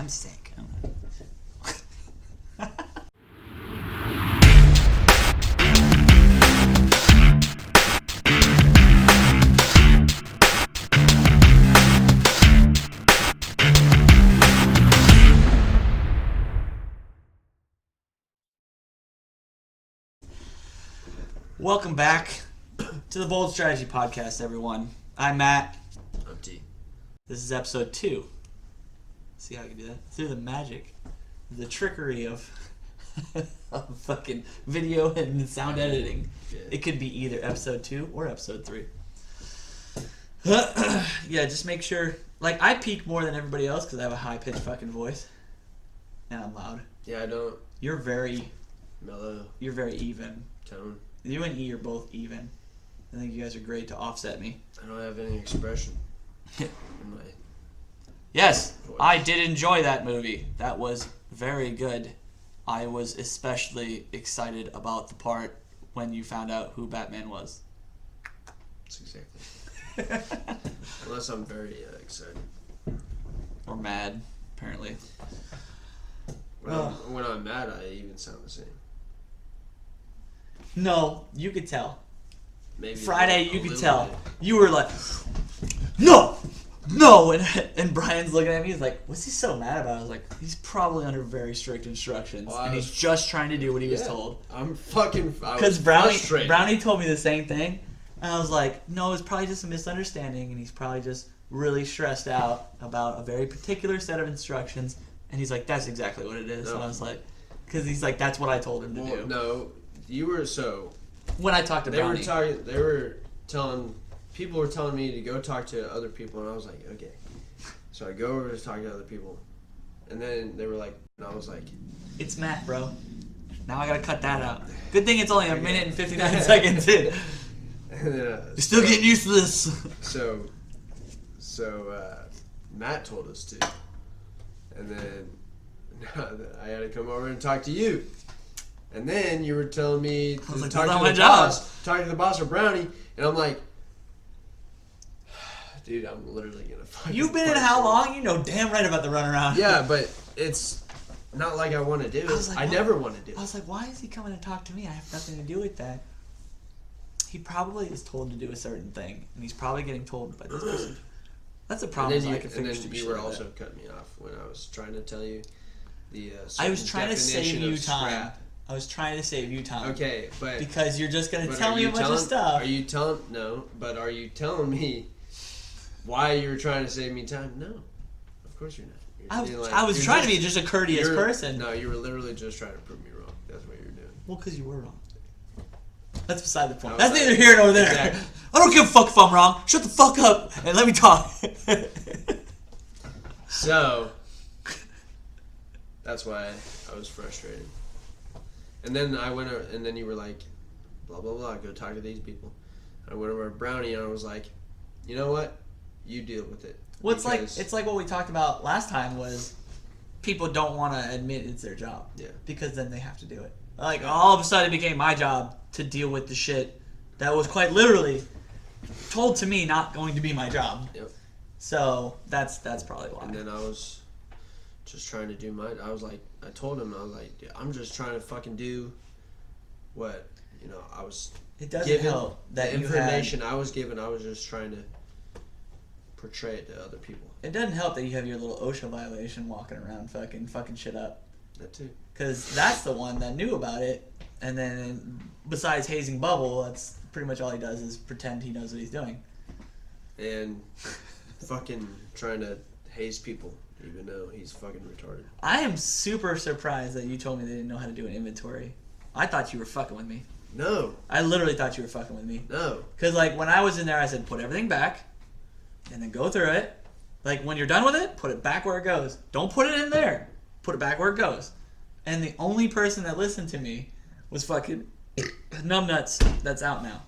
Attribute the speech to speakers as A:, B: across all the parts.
A: I'm sick. Welcome back to the Bold Strategy Podcast, everyone. I'm Matt.
B: I'm T.
A: This is episode 2. See how I can do that? Through the magic, the trickery of fucking video and sound editing.
B: Yeah.
A: It could be either episode 2 or episode 3. Yeah, just make sure. Like, I peak more than everybody else because I have a high-pitched fucking voice. And I'm loud.
B: Yeah, I don't.
A: You're very
B: Mellow
A: even.
B: tone.
A: You and E are both even. I think you guys are great to offset me.
B: I don't have any expression in my
A: Yes,
B: voice.
A: I did enjoy that movie. That was very good. I was especially excited about the part when you found out who Batman was.
B: That's exactly. Unless I'm very excited.
A: Or mad, apparently.
B: When I'm mad, I even sound the same.
A: No, you could tell.
B: Maybe
A: Friday,
B: a
A: you could
B: little
A: tell.
B: bit.
A: You were like, no! No! And Brian's looking at me, he's like, what's he so mad about? I was like, he's probably under very strict instructions.
B: Well,
A: and he's just trying to do what he was
B: Yeah,
A: told.
B: I'm fucking.
A: Because Brownie told me the same thing. And I was like, no, it's probably just a misunderstanding. And he's probably just really stressed out about a very particular set of instructions. And he's like, that's exactly what it is.
B: No.
A: And I was like, because he's like, that's what I told him to do.
B: No, you were so.
A: When I talked to Brownie.
B: People were telling me to go talk to other people, and I was like, okay. So I go over to talk to other people, and then they were like, and I was like,
A: It's Matt, bro. Now I gotta cut that out. Good thing it's only a minute and 59 seconds in.
B: and then,
A: You're still getting used to this.
B: So Matt told us to, and then I had to come over and talk to you, and then you were telling me to
A: like,
B: talk
A: that's
B: to
A: not
B: the
A: my job.
B: boss, talk to the boss or Brownie, and I'm like, dude, I'm literally gonna fucking.
A: You've been in
B: punch
A: how
B: you.
A: long? You know damn right about the runaround.
B: Yeah, but it's not like I want to do it.
A: I was like,
B: I
A: what?
B: never want to do
A: I was like, why is he coming to talk to me? I have nothing to do with that. He probably is told to do a certain thing, and he's probably getting told by this person. That's a
B: it.
A: problem.
B: And then
A: I can figure stupid
B: you
A: shit
B: were
A: like
B: also
A: that.
B: cutting me off when I was trying to tell you the.
A: I was
B: certain
A: trying to save
B: definition
A: you
B: of
A: time.
B: scrap.
A: I was trying to save you time.
B: Okay, but
A: Because you're just gonna
B: but
A: tell
B: are
A: me
B: you
A: a bunch of
B: telling-
A: stuff.
B: Are you telling are you telling me why you're trying to save me time? No, of course you're not.
A: I was trying to be just a courteous person.
B: No, you were literally just trying to prove me wrong. That's what you're doing.
A: Well, because you were wrong. That's beside the point.
B: No,
A: That's
B: that-
A: neither here nor there.
B: Exactly.
A: I don't give a fuck if I'm wrong. Shut the fuck up and let me talk.
B: So that's why I was frustrated. And then I went, and then you were like, blah blah blah, go talk to these people. I went over to Brownie and I was like, you know what? You deal with it.
A: Well, it's
B: Because-
A: like what we talked about last time was people don't want to admit it's their job.
B: Yeah.
A: Because then they have to do it. Like, all of a sudden it became my job to deal with the shit that was quite literally told to me not going to be my job.
B: Yep.
A: So that's probably why.
B: And then I was just trying to do mine. I was like, I told him, I was like, "Dude, I'm just trying to fucking do what, I was
A: It doesn't
B: given.
A: help that
B: The
A: you had.
B: information I was given, I was just trying to portray it to other people.
A: It doesn't help that you have your little OSHA violation walking around fucking shit up.
B: That too.
A: Because that's the one that knew about it. And then besides hazing Bubble, that's pretty much all he does is pretend he knows what he's doing.
B: And fucking trying to haze people, even though he's fucking retarded.
A: I am super surprised that you told me they didn't know how to do an inventory. I thought you were fucking with me.
B: No,
A: I literally thought you were fucking with me.
B: no.
A: Because, like, when I was in there, I said, put everything back, and then go through it. Like, when you're done with it, put it back where it goes. Don't put it in there. Put it back where it goes. And the only person that listened to me was fucking Numbnuts. That's out now.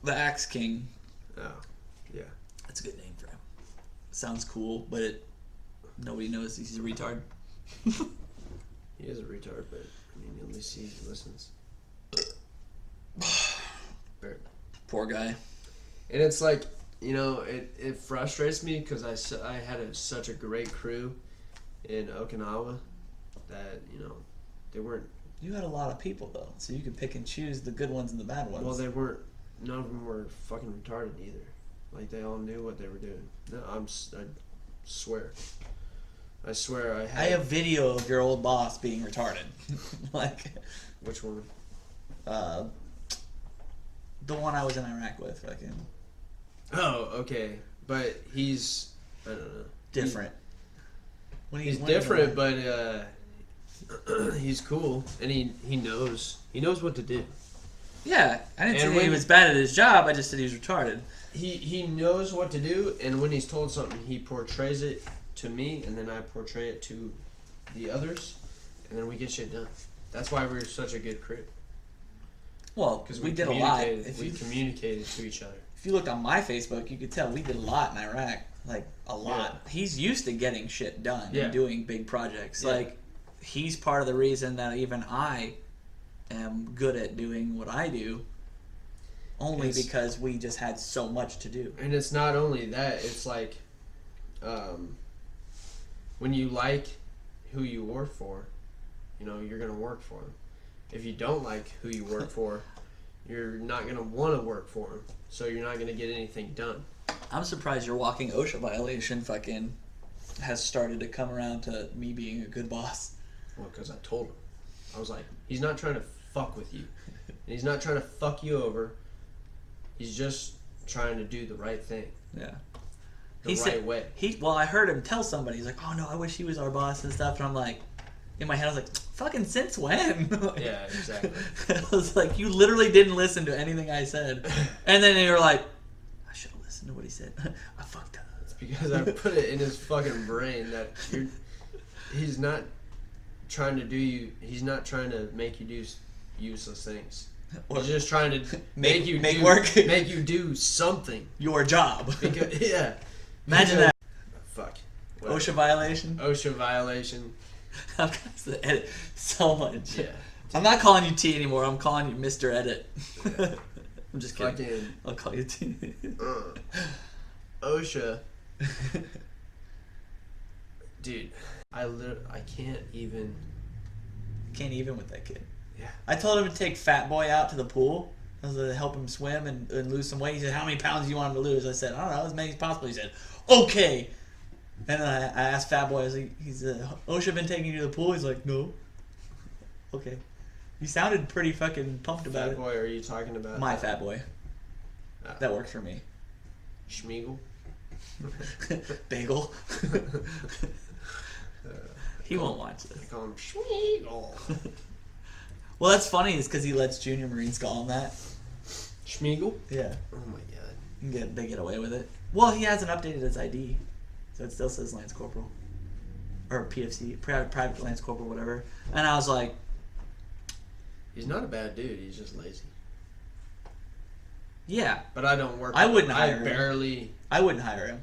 A: The Axe King.
B: Oh, yeah.
A: That's a good name for him. Sounds cool, but nobody knows he's a retard.
B: He is a retard, but at least he listens.
A: Poor guy.
B: And it's like, it frustrates me because I had such a great crew in Okinawa that, they weren't.
A: You had a lot of people though, so you could pick and choose the good ones and the bad ones.
B: Well, they weren't. None of them were fucking retarded either. Like, they all knew what they were doing. No, I swear. I swear I had.
A: I have video of your old boss being retarded. Like,
B: Which one?
A: the one I was in Iraq with, fucking
B: Oh, okay. But he's, I don't know.
A: different.
B: He's different, but he's cool, and he knows what to do.
A: Yeah, I didn't
B: And
A: say
B: when-
A: he was bad at his job. I just said he was retarded.
B: He knows what to do, and when he's told something, he portrays it to me, and then I portray it to the others, and then we get shit done. That's why we're such a good crew.
A: Well,
B: Because
A: we did a lot.
B: We communicated to each other.
A: If you looked on my Facebook, you could tell we did a lot in Iraq. Like, a lot.
B: Yeah.
A: He's used to getting shit done
B: Yeah.
A: and doing big projects.
B: Yeah.
A: Like, he's part of the reason that even I am good at doing what I do, only
B: It's-
A: because we just had so much to do.
B: And it's not only that, it's like, when you like who you work for, you're going to work for them. If you don't like who you work for, you're not going to want to work for them. So you're not going to get anything done.
A: I'm surprised your walking OSHA violation fucking has started to come around to me being a good boss.
B: Well, because I told him. I was like, he's not trying to fuck with you. And he's not trying to fuck you over. He's just trying to do the right thing.
A: Yeah.
B: The right way.
A: Well, I heard him tell somebody, he's like, oh no, I wish he was our boss and stuff. And I'm like, in my head, I was like, fucking since when?
B: Yeah, exactly.
A: I was like, you literally didn't listen to anything I said. And then you were like, I should have listened to what he said. I fucked up.
B: It's because I put it in his fucking brain that he's not trying to do you. He's not trying to make you do useless things.
A: Or
B: He's just trying to
A: make
B: you
A: make
B: do,
A: work.
B: make you do something.
A: Your job.
B: Because, yeah.
A: Imagine that.
B: Fuck. Whatever.
A: OSHA violation.
B: OSHA violation.
A: I'm going to edit so much.
B: Yeah.
A: I'm not calling you T anymore. I'm calling you Mr. Edit.
B: Yeah.
A: I'm just kidding.
B: Fucking
A: I'll call you T.
B: OSHA. Dude, I can't even.
A: Can't even with that kid.
B: Yeah.
A: I told him to take Fat Boy out to the pool. I was to help him swim and lose some weight. He said, how many pounds do you want him to lose? I said, I don't know, as many as possible. He said, okay. And then I asked Fat Boy, I was like, OSHA been taking you to the pool? He's like, no. Okay. He sounded pretty fucking pumped about
B: Fat boy, are you talking about?
A: it. My Fat Boy.
B: Ah.
A: That works for me.
B: Schmiegel?
A: Bagel. He won't watch this.
B: I call him Schmiegel.
A: Well, that's funny is because he lets Junior Marines call him that.
B: Schmiegel?
A: Yeah.
B: Oh my god.
A: They get away with it. Well, he hasn't updated his ID, so it still says Lance Corporal. Or PFC, private Lance Corporal, whatever. And I was like,
B: He's not a bad dude, he's just lazy.
A: yeah,
B: But I don't work
A: I
B: with
A: wouldn't
B: him.
A: hire him.
B: I
A: I wouldn't hire him.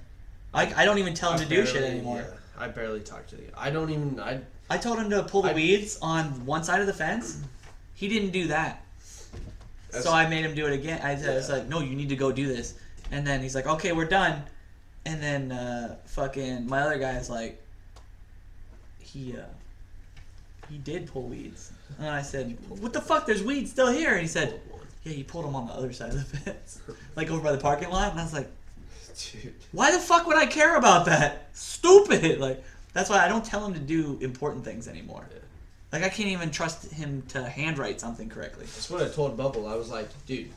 A: I don't even tell him to do shit
B: barely-
A: anymore.
B: yeah, I barely talk to the guy. I don't even.
A: I told him to pull the
B: I-
A: weeds on one side of the fence. He didn't do that.
B: That's-
A: So I made him do it again. I was
B: Yeah.
A: like, no, you need to go do this. And then he's like, okay, we're done. And then fucking my other guy is like, he did pull weeds. And I said, what the fuck? There's weeds still here. And he said, yeah, he pulled them on the other side of the fence, like over by the parking lot. And I was like,
B: Dude.
A: why the fuck would I care about that? Stupid. Like, that's why I don't tell him to do important things anymore.
B: Yeah.
A: Like, I can't even trust him to handwrite something correctly.
B: That's what I told Bubble. I was like, dude,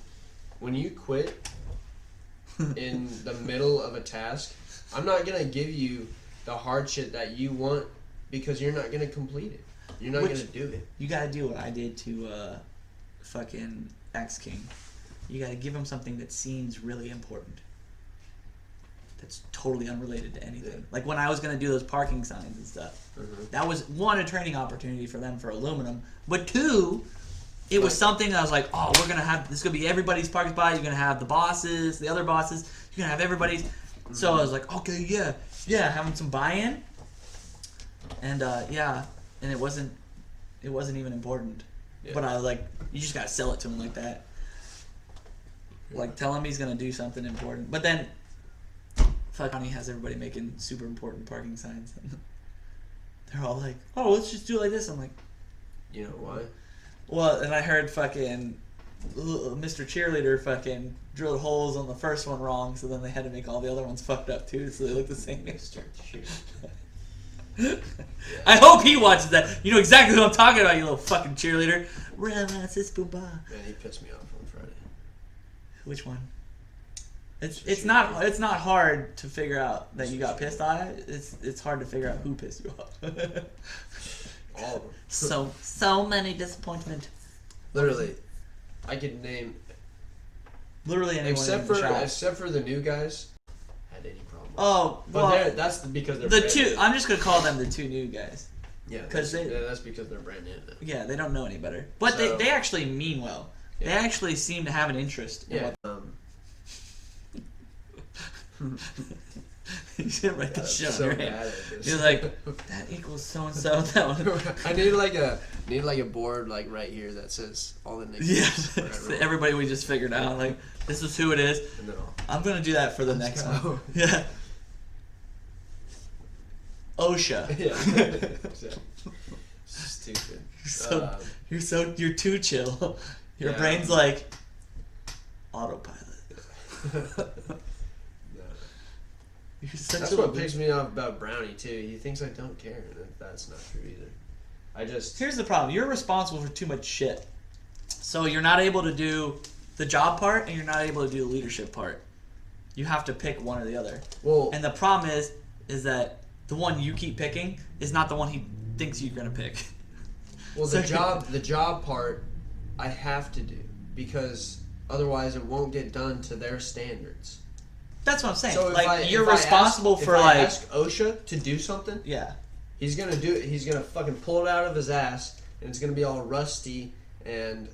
B: when you quit in the middle of a task, I'm not going to give you the hard shit that you want because you're not going to complete it. You're not going to do it.
A: You gotta do what I did to fucking X King. You gotta give him something that seems really important. That's totally unrelated to anything.
B: Yeah.
A: Like when I was gonna do those parking signs and stuff.
B: Mm-hmm.
A: That was one, a training opportunity for them for aluminum, but two, it was
B: Like-
A: something that I was like, oh, we're gonna have this. Is gonna be everybody's parking spot. You're gonna have the bosses, the other bosses. You're gonna have everybody's.
B: Mm-hmm.
A: So I was like, okay, yeah, having some buy-in, and and it wasn't even important.
B: Yeah.
A: But I was like, you just gotta sell it to him like that. Like tell him he's gonna do something important. But then County has everybody making super important parking signs. They're all like, "Oh, let's just do it like this." I'm like,
B: You know why?
A: well, and I heard fucking Mr. Cheerleader fucking drilled holes on the first one wrong, so then they had to make all the other ones fucked up too, so they look the same.
B: Mr.
A: I hope he watches that. You know exactly what I'm talking about, you little fucking cheerleader.
B: Man, he pissed me off on Friday.
A: Which one? It's not hard to figure out that you got pissed off. It's hard to figure out who pissed you off.
B: All of them.
A: So many disappointment.
B: Literally, I could name
A: Literally anyone
B: except
A: in the shop.
B: for the new guys had any problem.
A: Oh,
B: But
A: well,
B: that's because they're
A: the
B: brand
A: two.
B: new.
A: I'm just gonna call them the two new guys.
B: Yeah,
A: 'cause
B: that's because they're brand new.
A: Yeah, they don't know any better, but
B: So-
A: they actually mean well.
B: Yeah.
A: They actually seem to have an interest. In
B: Yeah.
A: You should write this shit on
B: so
A: your
B: bad
A: hand.
B: at this.
A: You're like, that equals so and so. That one.
B: I need like a board like right here that says all the nicknames.
A: Yeah,
B: for everyone.
A: everybody we just figured out. Like, this is who it is.
B: And then
A: I'm gonna do that for the
B: Let's
A: next
B: go.
A: one. Yeah. OSHA.
B: yeah. Stupid.
A: You're too chill. Your
B: Yeah.
A: brain's like autopilot.
B: No.
A: You're such
B: That's
A: a
B: what picks me off about Brownie too. He thinks I don't care, and that's not true either. I just
A: Here's the problem. You're responsible for too much shit. So you're not able to do the job part and you're not able to do the leadership part. You have to pick one or the other.
B: well.
A: And the problem is that the one you keep picking is not the one he thinks you're gonna pick.
B: Well,
A: So-
B: the job part, I have to do because otherwise it won't get done to their standards.
A: That's what I'm saying.
B: So
A: like you're responsible for
B: if I
A: like
B: ask OSHA to do something,
A: yeah.
B: he's gonna do it. He's gonna fucking pull it out of his ass, and it's gonna be all rusty and.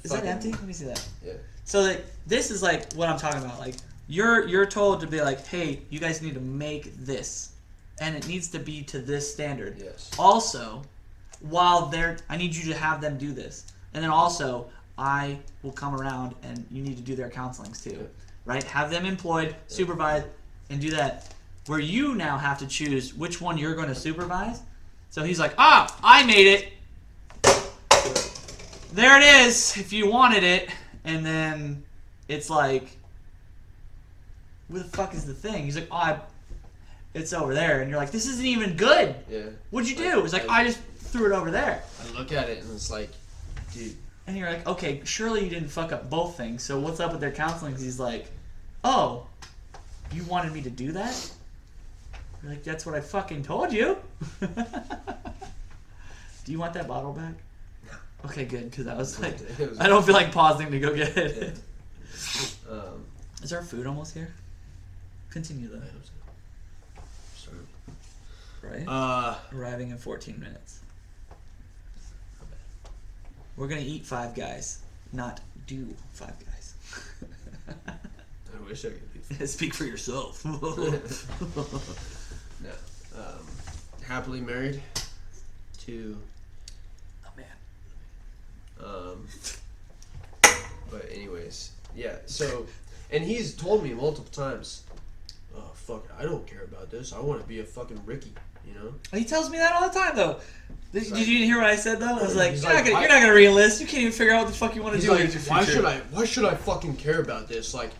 A: Is that
B: fucking-
A: empty? Let me see that.
B: Yeah.
A: So like this is like what I'm talking about. Like you're told to be like, hey, you guys need to make this, and it needs to be to this standard.
B: Yes.
A: Also, while I need you to have them do this, and then also I will come around and you need to do their counselings too,
B: Yeah.
A: right? Have them employed, supervise, and do that. Where you now have to choose which one you're going to supervise. So he's like, I made it. There it is, if you wanted it. And then it's like, where the fuck is the thing? He's like, it's over there. And you're like, this isn't even good.
B: Yeah.
A: What'd you do? It's like, I just threw it over there.
B: I look at it and it's like, dude.
A: And you're like, okay, surely you didn't fuck up both things. So what's up with their counseling? 'Cause he's like, oh, you wanted me to do that? You're like, that's what I fucking told you. Do you want that bottle back?
B: No.
A: Okay, good. Because I was like,
B: It was-
A: I don't feel like pausing to go get it.
B: Um,
A: Is our food almost here? Continue though.
B: sorry.
A: Right? Arriving in 14 minutes. We're gonna eat Five Guys, not do Five Guys.
B: I wish I could do.
A: Speak for yourself.
B: No. Happily married to.
A: Oh man.
B: But anyways, yeah. So, and he's told me multiple times, "Oh fuck, I don't care about this. I want to be a fucking Ricky." You know.
A: He tells me that all the time, though. Did
B: like-
A: you hear what I said, though? I was like,
B: He's
A: you're,
B: like,
A: not gonna re-enlist. You can't even figure out what the fuck you want to
B: He's
A: do
B: like,
A: with your future.
B: why should I fucking care about this? Like,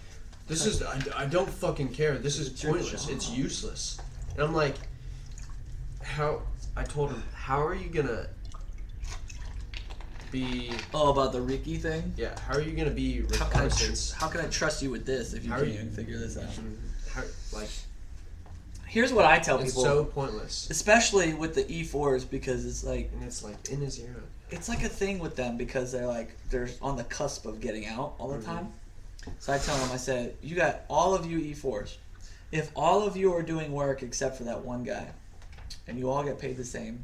B: this is I don't fucking care. This is
A: It's your
B: pointless. It's
A: job.
B: useless. And I'm like, how? I told him, how are you gonna be?
A: Oh, about the Ricky thing?
B: Yeah, how are you gonna be
A: How can,
B: reconnaissance?
A: how can I trust you with this if you
B: How are
A: can't
B: you-
A: even figure this out?
B: How, like,
A: Here's what I tell
B: it's
A: people,
B: so pointless.
A: especially with the E4s, because it's like
B: And it's like in his ear.
A: it's like a thing with them because they're on the cusp of getting out all the
B: Mhm.
A: time. So I tell them, I said, you got all of you E4s. If all of you are doing work except for that one guy, and you all get paid the same,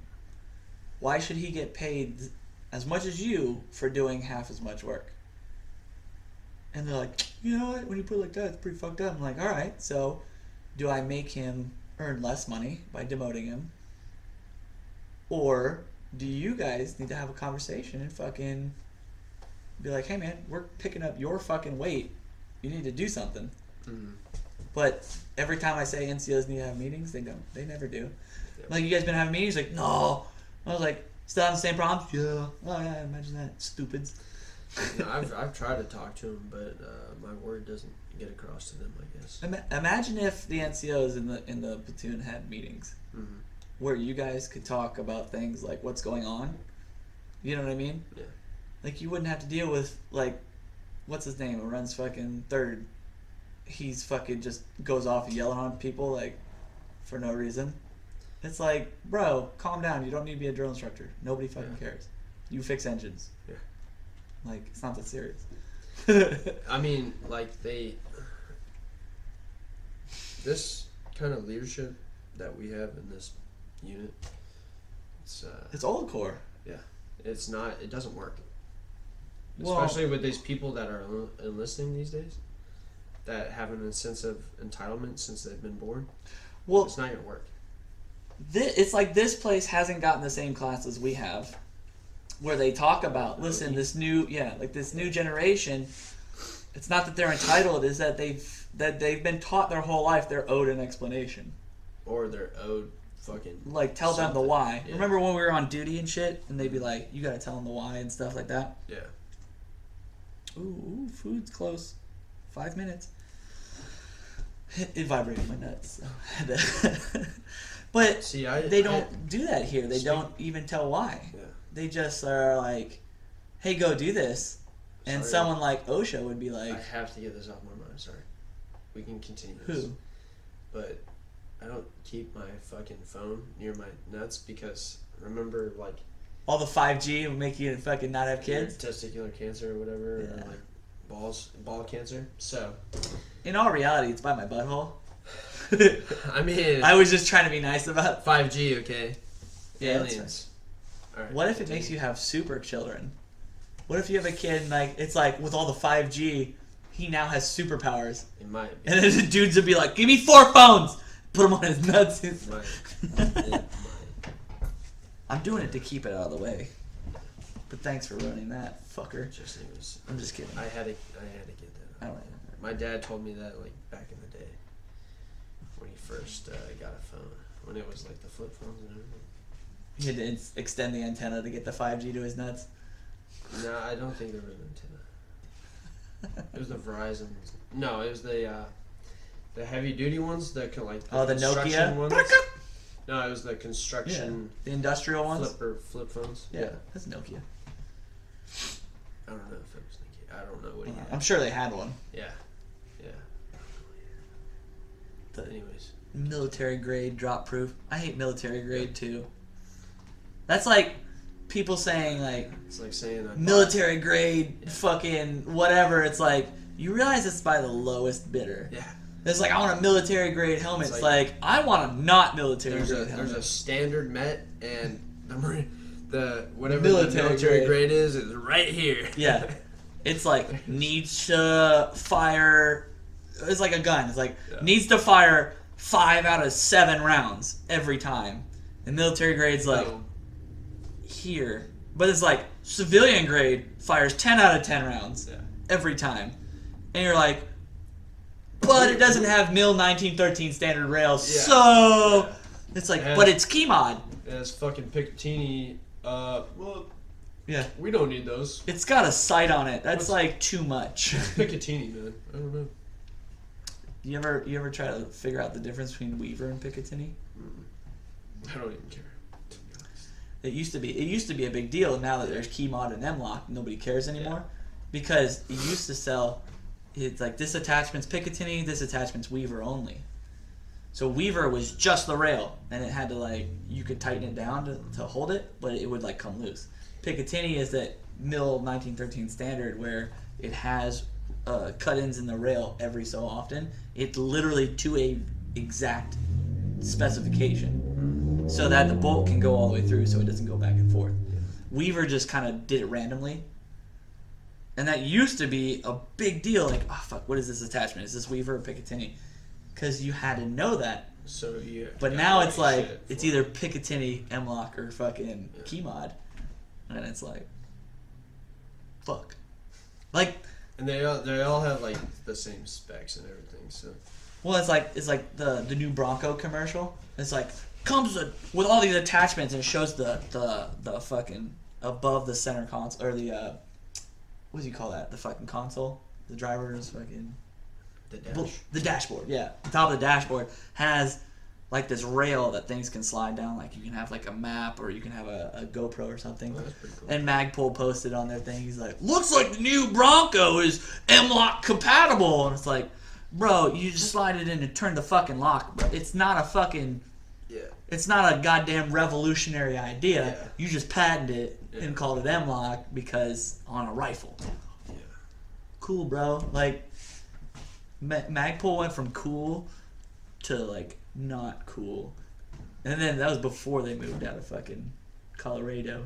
A: why should he get paid as much as you for doing half as much work? And they're like, you know what? When you put it like that, it's pretty fucked up. I'm like, all right, so do I make him earn less money by demoting him? Or do you guys need to have a conversation and fucking be like, hey man, we're picking up your fucking weight. You need to do something.
B: Mm.
A: But every time I say NCOs need to have meetings, they don't. They never do.
B: Yep.
A: Like, you guys been having meetings? Like, no. I was like, still having the same problems? Yeah. Oh, yeah, imagine that. Stupids.
B: I've tried to talk to them, but my word doesn't get across to them, I guess.
A: Imagine if the NCOs in the platoon had meetings
B: Mm-hmm.
A: where you guys could talk about things like what's going on. You know what I mean?
B: Yeah.
A: Like, you wouldn't have to deal with, like, what's his name who runs fucking third. He's fucking just goes off yelling on people, like, for no reason. It's like, bro, calm down. You don't need to be a drill instructor. Nobody fucking cares. You fix engines.
B: Yeah.
A: Like, it's not that serious.
B: I mean, like, this kind of leadership that we have in this unit,
A: It's old core.
B: it's not, it doesn't work.
A: Well,
B: Especially with these people that are enlisting these days, that have a sense of entitlement since they've been born.
A: well,
B: It's not going to work.
A: it's like this place hasn't gotten the same classes we have, where they talk about, listen, this new generation. It's not that they're entitled; it's that they've been taught their whole life they're owed an explanation.
B: Or they're owed fucking.
A: Like, tell them the
B: something.
A: why.
B: Yeah.
A: Remember when we were on duty and shit, and they'd be like, "You gotta tell them the why" and stuff like that.
B: Yeah.
A: Ooh, food's close. 5 minutes. It vibrated my nuts. So. But
B: See,
A: they don't do that here. They
B: Speak-
A: don't even tell why.
B: Yeah.
A: They just are like, "Hey, go do this," and
B: Sorry.
A: someone like OSHA would be
B: I
A: like,
B: have to get this off my mind. Sorry. We can continue.
A: "Who?"
B: This. But I don't keep my fucking phone near my nuts because remember, like,
A: All the 5G will make you fucking not have
B: your
A: kids.
B: testicular cancer or whatever,
A: Yeah.
B: or like ball cancer. So,
A: In all reality, it's by my butthole.
B: I mean,
A: I was just trying to be nice about it.
B: 5G, okay?
A: Yeah, that's
B: Aliens. All right,
A: What if it
B: continue.
A: makes you have super children? What if you have a kid and, like, it's like with all the 5G, he now has superpowers.
B: It might. Be.
A: And then the dudes would be like, "Give me 4 phones!" Put them on his nuts.
B: It might. It might.
A: I'm doing it to keep it out of the way. But thanks for ruining that, fucker.
B: Just it was.
A: I'm just kidding.
B: I had to get that.
A: I don't know.
B: My dad told me that like back in the day when he first got a phone, when it was like the flip phones and everything.
A: He had to extend the antenna to get the 5G to his nuts.
B: No, I don't think there was an antenna. It was the Verizon. No, it was the heavy duty ones. The like
A: Oh, the
B: construction
A: Nokia?
B: ones. No, it was the construction
A: The industrial ones?
B: flip phones.
A: Yeah, that's Nokia.
B: I don't know if it was Nokia. I don't know what he had.
A: I'm sure they had one.
B: Yeah.
A: The
B: Anyways,
A: military grade drop proof. I hate military grade too. That's like people saying like
B: it's like saying
A: military grade
B: Yeah.
A: fucking whatever. It's like, you realize it's by the lowest bidder.
B: Yeah.
A: It's like, I want a military grade helmet.
B: It's
A: It's like, I want a not military
B: There's
A: grade
B: a
A: helmet.
B: standard Met and the whatever
A: Military
B: the military
A: grade.
B: grade is right here.
A: Yeah. It's like, needs to fire. It's like a gun. It's like,
B: Yeah.
A: needs to fire 5 out of 7 rounds every time. And military grade's like,
B: So,
A: here. But it's like, civilian grade fires 10 out of 10 rounds
B: yeah.
A: every time. And you're like, but it doesn't have MIL 1913 standard rails.
B: Yeah.
A: So,
B: Yeah.
A: it's like,
B: And-
A: but it's key mod.
B: And it's fucking Picatinny. Well,
A: Yeah.
B: we don't need those.
A: It's got a sight on it. That's
B: What's-
A: like too much.
B: Picatinny, man. I don't know.
A: You ever try to figure out the difference between Weaver and Picatinny?
B: I don't even care. To be honest.
A: It used to be a big deal. Now that there's key mod and M-Lock, nobody cares anymore. Because it used to sell, it's like, this attachment's Picatinny, this attachment's Weaver only. So Weaver was just the rail, and it had to, like, you could tighten it down to hold it, but it would like come loose. Picatinny is that MIL 1913 standard where it has cut-ins in the rail every so often. It's literally to a exact specification, so that the bolt can go all the way through, so it doesn't go back and forth. Weaver just kind of did it randomly, and that used to be a big deal. Like, oh fuck, what is this attachment? Is this Weaver or Picatinny? Because you had to know that.
B: So yeah.
A: But
B: yeah,
A: now
B: holy
A: it's like,
B: shit,
A: it's
B: for-
A: either Picatinny, M-Lock, or fucking
B: Yeah.
A: key mod, and it's like, fuck, like.
B: And they all have like the same specs and everything. So
A: Well, it's like the new Bronco commercial. It's like comes with all these attachments and it shows the fucking above the center console or the what do you call that? The fucking console. The driver's fucking the dashboard. Yeah, the top of the dashboard has like this rail that things can slide down. Like you can have like a map or you can have a GoPro or something.
B: Oh, that's pretty cool.
A: And Magpul posted on their thing. He's like, looks like the new Bronco is M-Lock compatible, and it's like, bro, you just slide it in and turn the fucking lock, bro. It's not a fucking.
B: Yeah.
A: It's not a goddamn revolutionary idea.
B: Yeah.
A: You just patented it
B: Yeah.
A: and called it M-Lock because on a rifle.
B: Yeah.
A: Cool, bro. Like, Magpul went from cool to, like, not cool. And then that was before they moved out of fucking Colorado.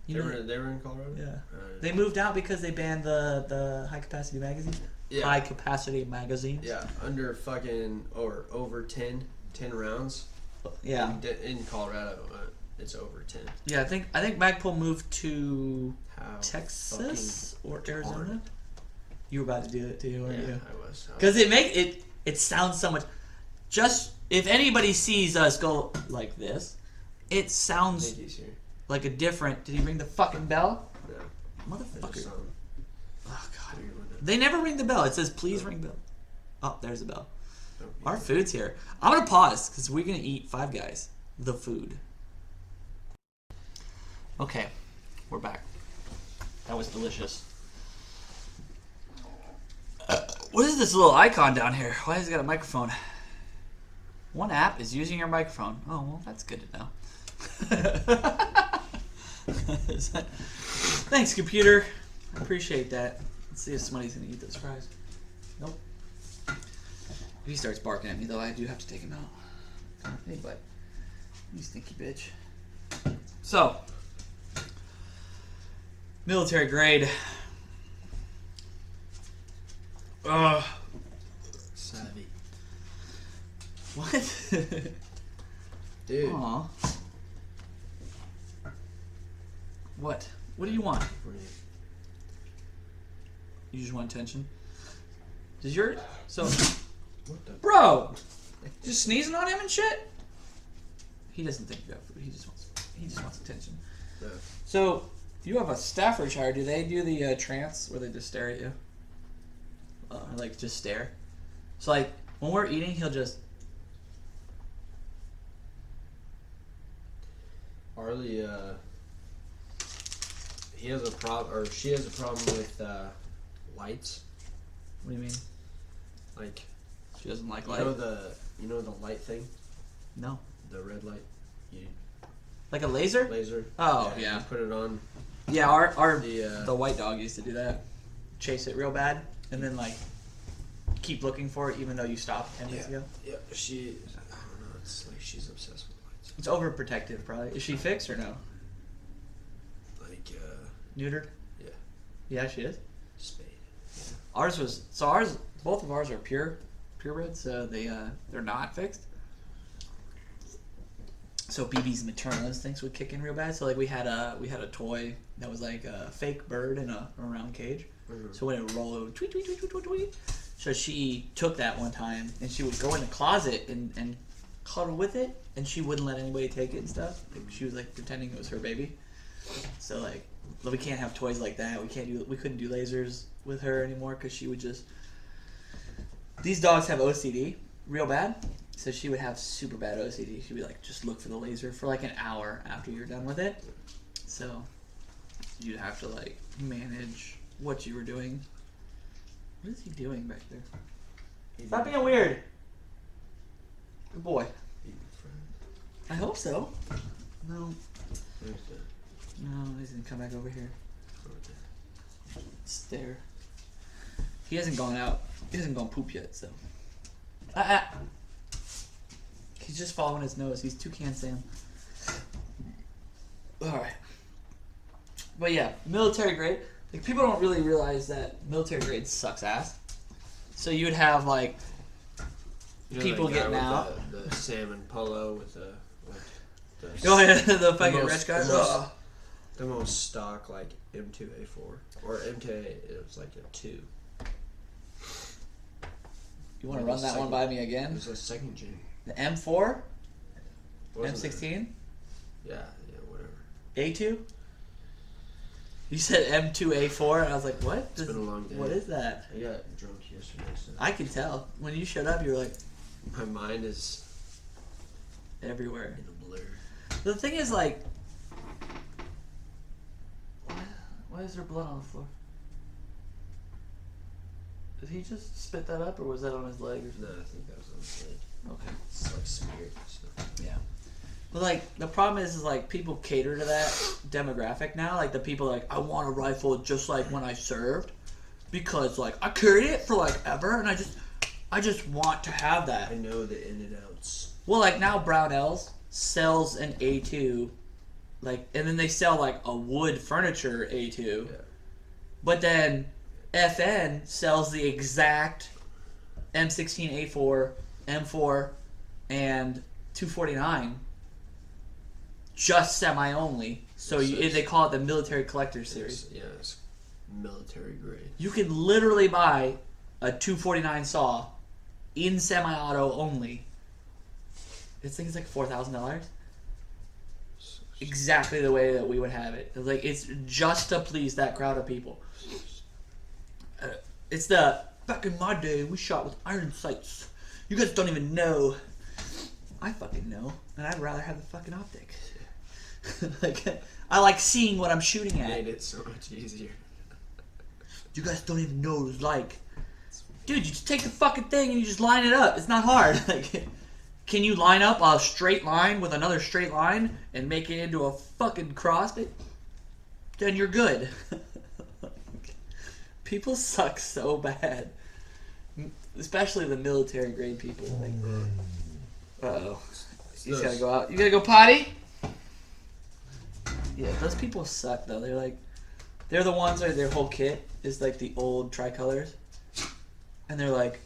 B: They were in Colorado?
A: Yeah. They moved out because they banned the high-capacity magazine.
B: Yeah.
A: High-capacity magazines.
B: Yeah, under fucking, or over 10 rounds.
A: Yeah.
B: In Colorado, it's over 10.
A: Yeah, I think Magpul moved to
B: How
A: Texas or
B: fucking
A: Arizona.
B: hard.
A: You were about to do it too, weren't
B: Yeah,
A: you?
B: I was.
A: Because it sounds so much. Just if anybody sees us go like this, it sounds
B: Nikki's here.
A: like a different. Did he ring the fucking bell?
B: No, I just
A: Motherfucker!
B: saw him.
A: Oh god,
B: Figured one out.
A: they never ring the bell. It says please ring bell. Oh, there's the bell.
B: Oh,
A: Our food's here. I'm gonna pause because we're gonna eat Five Guys. The food. Okay, we're back. That was delicious. What is this little icon down here? Why has it got a microphone? One app is using your microphone. Oh, well, that's good to know. Thanks, computer. I appreciate that. Let's see if somebody's going to eat those fries. Nope. If he starts barking at me, though, I do have to take him out. Hey, bud. You stinky bitch. So, military grade.
B: Savvy.
A: What?
B: Dude.
A: Aw. What? What do you want?
B: What are you-
A: You just want attention? Does your so
B: What the?
A: bro just sneezing on him and shit? He doesn't think you got food. He just wants attention.
B: No.
A: So you have a Staffordshire. Do they do the trance where they just stare at you? Like just stare. So like when we're eating, he'll just.
B: Arlie, he has a problem, or she has a problem with lights.
A: What do you mean?
B: Like,
A: She doesn't like
B: you
A: light.
B: know the light thing,
A: No.
B: the red light, you
A: Like a laser?
B: laser.
A: Oh yeah.
B: You put it on
A: Yeah. Our
B: the.
A: the white dog used to do that. Chase it real bad, and then like keep looking for it even though you stopped 10 minutes ago.
B: Yeah, she. I don't know. It's like she's obsessed with lights.
A: It's overprotective, probably. Is she fixed or no?
B: Like
A: Neutered?
B: Yeah.
A: Yeah, she is.
B: spade.
A: Ours was both of ours are purebred, so they're not fixed. So BB's maternal instincts would kick in real bad. So like we had a toy that was like a fake bird in a round cage.
B: Mhm.
A: So when it would roll, it would tweet, tweet, tweet, tweet, tweet, tweet. So she took that one time and she would go in the closet and cuddle with it, and she wouldn't let anybody take it and stuff. Like, she was like pretending it was her baby. So like, we can't have toys like that. We couldn't do lasers with her anymore because she would just. These dogs have OCD real bad, so she would have super bad OCD. She'd be like, just look for the laser for like an hour after you're done with it. So you'd have to like manage what you were doing. What is he doing back there? Stop being weird. Good boy. I hope so. No, he's gonna come back over here. Stare. He hasn't gone out. He hasn't gone poop yet, so. He's just following his nose. He's Toucan Sam. Alright. But yeah, military grade. Like, people don't really realize that military grade sucks ass. So you would have, like, people
B: that guy
A: getting
B: with
A: out.
B: the salmon polo with the.
A: Oh yeah, the fucking
B: most-
A: rich guy.
B: the most-
A: Ugh.
B: The most stock like M2A4 or M2A, it was like a 2.
A: You want to
B: Yeah,
A: run
B: the
A: that one
B: second-
A: by me
B: It
A: again?
B: was a second gen.
A: The M4,
B: Wasn't it?
A: M16,
B: Yeah, whatever.
A: A2. You said M2A4, and I was like, what?
B: It's been a long day.
A: What is that?
B: I got drunk yesterday, so
A: I could tell when you showed up. You were like
B: my mind is
A: everywhere.
B: in a blur.
A: The thing is, like, why is there blood on the floor? Did he just spit that up, or was that on his leg or
B: No,
A: something?
B: I think that was on his leg.
A: Okay.
B: It's like smeared. So.
A: Yeah. But like the problem is like people cater to that demographic now. Like the people like I want a rifle just like when I served, because like I carried it for like ever, and I just want to have that.
B: I know the in and outs.
A: Well, like now Brownells sells an A2, like, and then they sell like a wood furniture A2,
B: Yeah.
A: but then FN sells the exact M16 A4, M4, and 249. Just semi only, so they call it the military collector series.
B: It's military grade.
A: You can literally buy a 249 saw in semi-auto only. This thing is like $4,000. Exactly the way that we would have it. Like it's just to please that crowd of people. It's the back in my day we shot with iron sights. You guys don't even know. I fucking know, and I'd rather have the fucking optic. Like I like seeing what I'm shooting at.
B: Made it so much easier.
A: You guys don't even know what it's like. Dude, you just take the fucking thing and you just line it up. It's not hard. Like, can you line up a straight line with another straight line and make it into a fucking cross? Then you're good. People suck so bad. Especially the military grade people. Like, uh-oh. He's gotta go out. You gotta go potty? Yeah, those people suck though. They're the ones where their whole kit is like the old tricolors. And they're like,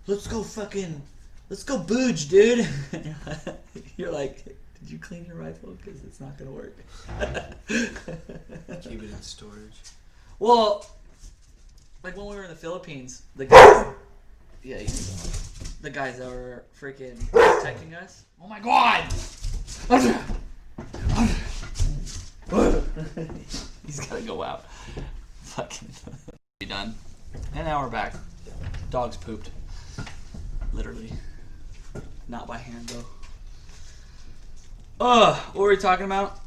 A: let's go booge, dude. You're like, did you clean your rifle? Because it's not going to work.
B: Keep it in storage.
A: Well, like when we were in the Philippines, the guys that were freaking protecting us. Oh my god! He's got to go out. Fucking be done. And now we're back. Dog's pooped. Literally. Not by hand, though. What were we talking about?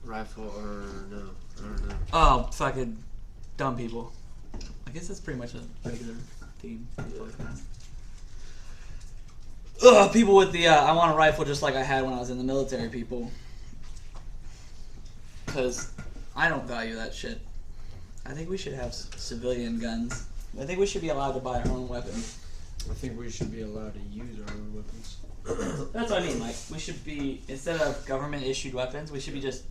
B: Rifle or no? I don't know.
A: Oh, fucking dumb people. I guess that's pretty much a regular theme. People with the, I want a rifle just like I had when I was in the military, people. Because I don't value that shit. I think we should have civilian guns. I think we should be allowed to buy our own weapons.
B: I think we should be allowed to use our own weapons.
A: That's what I mean. Like, we should be, instead of government issued weapons, we should be just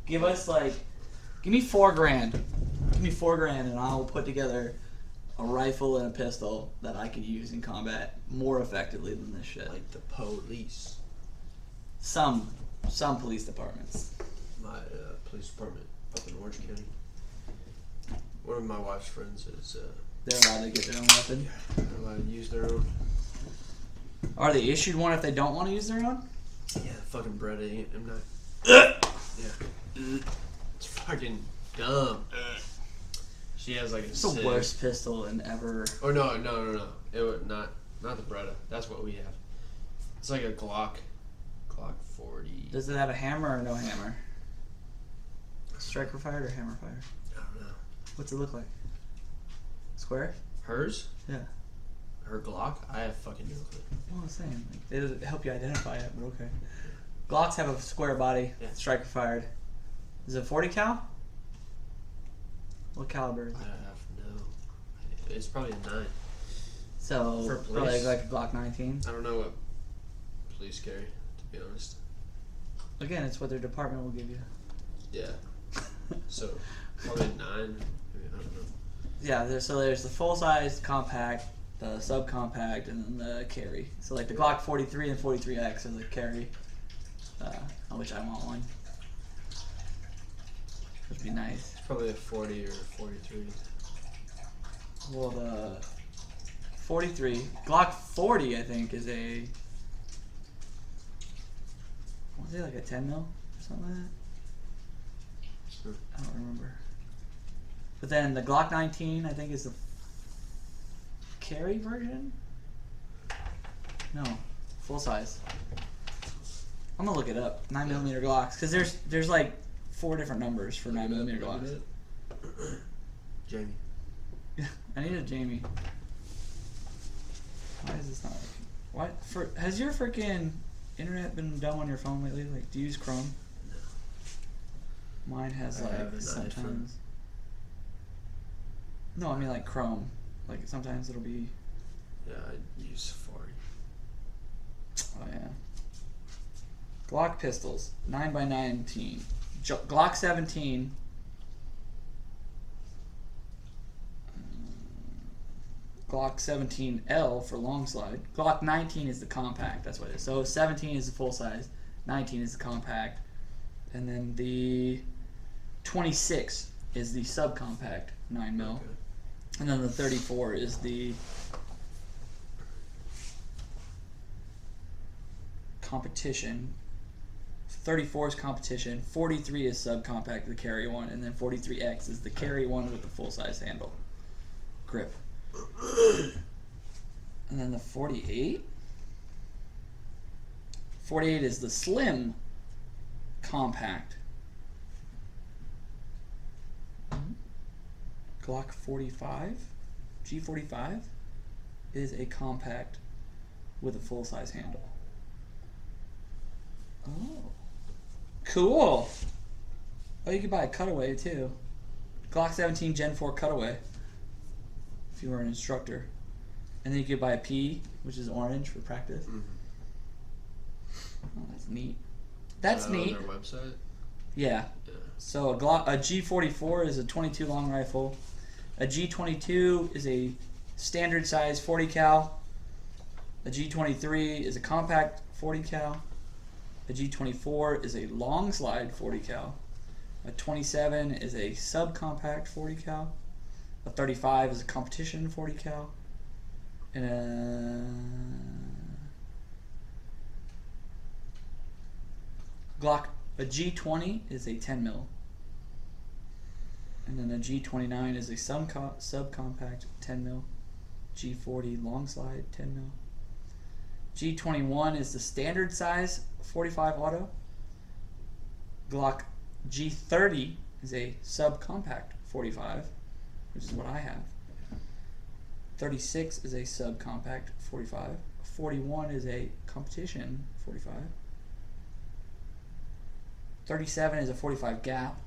A: give us like, give me $4,000. Give me $4,000, and I'll put together a rifle and a pistol that I could use in combat more effectively than this shit.
B: Like the police.
A: Some police departments.
B: My police department up in Orange County. One of my wife's friends is
A: They're allowed to get their own weapon.
B: they're allowed to use their own.
A: Are they issued one if they don't want to use their own?
B: Yeah, fucking Bretta ain't. I'm not. Yeah. It's fucking dumb. She has like a.
A: It's the worst pistol in ever.
B: Oh no! It would not the Bretta. That's what we have. It's like a Glock 40.
A: Does it have a hammer or no hammer? Striker fired or hammer fired?
B: I don't know.
A: What's it look like? Square?
B: Hers?
A: Yeah.
B: Her Glock? I have fucking no clue.
A: Well, I'm saying like, it'll help you identify it, but okay. Glocks have a square body.
B: Yeah.
A: Striker fired. Is it 40 cal? What caliber is
B: I
A: it?
B: have no. It's probably a 9.
A: So
B: For
A: probably
B: police?
A: like a Glock 19.
B: I don't know what police carry, to be honest.
A: Again, it's what their department will give you.
B: Yeah. So probably a 9. Maybe, I don't know.
A: Yeah, there's the full size compact, the subcompact, and then the carry. So like the Glock 43 and 43X are the carry, on which I want one. Which would be nice.
B: It's probably a 40 or 43.
A: Well, the 43 Glock 40, I think, is a. Was it like a 10 mil or something like that? I don't remember. But then the Glock 19, I think, is the carry version. No, full size. I'm gonna look it up. 9mm Glocks, because there's like 4 different numbers for 9mm Glocks.
B: Jamie.
A: I need a Jamie. Why is this not working? Has your freaking internet been dumb on your phone lately? Like, do you use Chrome? No. Mine has
B: I
A: like
B: have an
A: sometimes. No, I mean like Chrome. Like sometimes it'll be.
B: Yeah, I use Safari.
A: Oh yeah. Glock pistols, 9x19. Glock 17. Glock 17L for long slide. Glock 19 is the compact. That's what it is. So 17 is the full size. 19 is the compact. And then the 26 is the subcompact 9mm.
B: Okay.
A: And then the 34 is the competition. 34 is competition. 43 is subcompact, the carry one. And then 43X is the carry one with the full size handle. Grip. And then the 48? 48 is the slim compact. Glock 45, G45 is a compact with a full size handle. Oh, cool. Oh, you could buy a cutaway too. Glock 17 Gen 4 cutaway if you were an instructor. And then you could buy a P, which is orange for practice.
B: Mm-hmm.
A: Oh, that's neat. That's neat.
B: On their website?
A: Yeah. So a G44 is a 22 long rifle. A G22 is a standard size 40 cal. A G23 is a compact 40 cal. A G24 is a long slide 40 cal. A 27 is a subcompact 40 cal. A 35 is a competition 40 cal. And a G20 is a 10 mil. And then a G29 is a subcompact 10 mil. G40 long slide 10 mil. G21 is the standard size 45 auto. Glock G30 is a subcompact 45, which is what I have. 36 is a subcompact 45. 41 is a competition 45. 37 is a 45 gap.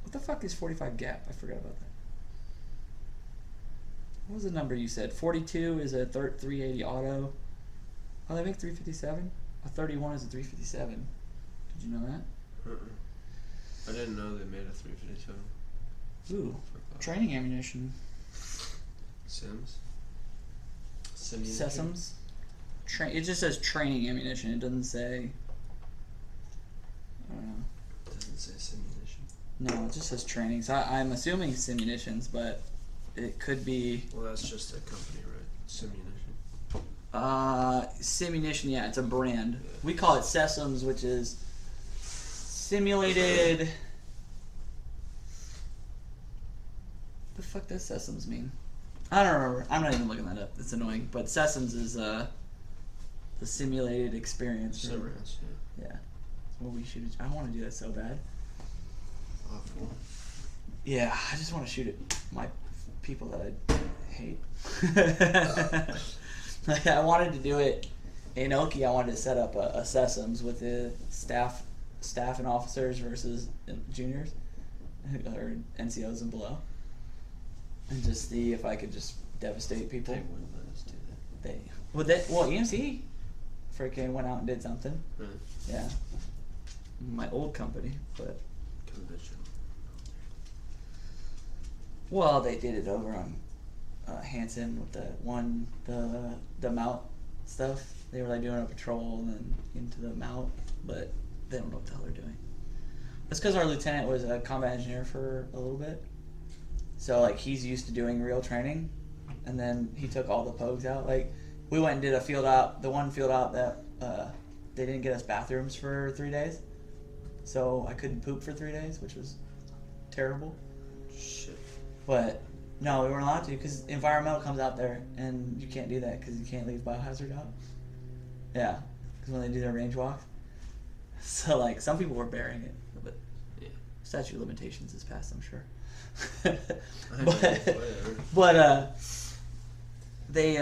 A: What the fuck is 45 gap? I forgot about that. What was the number you said? 42 is a 380 auto. Oh, they make 357? A 31 is a 357. Did you know that?
B: I didn't know they made a 357.
A: Ooh, training ammunition.
B: Sims?
A: Sesams. It just says training ammunition. It doesn't say. I don't know.
B: It doesn't say simunition.
A: No, it just says training. So I'm assuming simunitions, but it could be.
B: Well, that's just a company, right? Simunition.
A: Simunition, yeah, it's a brand.
B: Yeah.
A: We call it Sesams, which is simulated. The fuck does Sesams mean? I don't remember. I'm not even looking that up. It's annoying. But Sesams is the simulated experience.
B: Simrats, yeah.
A: Yeah. Well, we shoot. I want to do that so bad.
B: Awful.
A: Yeah, I just want to shoot at my people that I hate. Like, I wanted to do it in Oki. I wanted to set up a Sesams with the staff and officers versus juniors or NCOs and below, and just see if I could just devastate people.
B: They wouldn't let us do that.
A: Well, EMC freaking went out and did something.
B: Really?
A: Yeah, my old company, but
B: Convention.
A: well, they did it over on Hanson with the mount stuff. They were like doing a patrol and then into the mount, but they don't know what the hell they're doing. That's because our lieutenant was a combat engineer for a little bit, So like he's used to doing real training, and then he took all the pogues out. Like we went and did a field out, the one field out that they didn't get us bathrooms for 3 days, so I couldn't poop for 3 days, which was terrible.
B: Shit.
A: But no, we weren't allowed to because environmental comes out there, and you can't do that because you can't leave biohazard out. Yeah, because when they do their range walks, so like some people were bearing it, but
B: Yeah.
A: statute of limitations is passed, I'm sure.
B: Whatever.
A: but they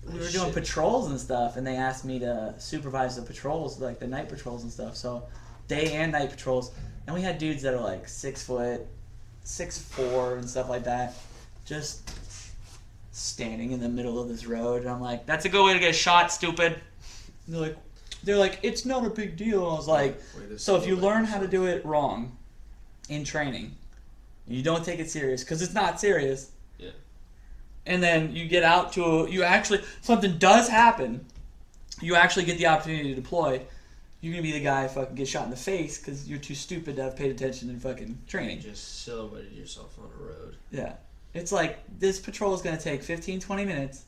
A: we were doing
B: Shit.
A: patrols and stuff, and they asked me to supervise the patrols, like the night patrols and stuff. So day and night patrols, and we had dudes that are like 6 foot, 6'4", and stuff like that, just standing in the middle of this road, and I'm like, "That's a good way to get shot, stupid." And they're like, "It's not a big deal." And I was like, "So if you learn how to do it wrong in training, you don't take it serious because it's not serious."
B: Yeah.
A: And then you get out to something does happen. You actually get the opportunity to deploy. You're gonna be the guy who fucking gets shot in the face because you're too stupid to have paid attention in fucking training.
B: You just silhouetted yourself on a road.
A: Yeah. It's like, this patrol is gonna take 15, 20 minutes.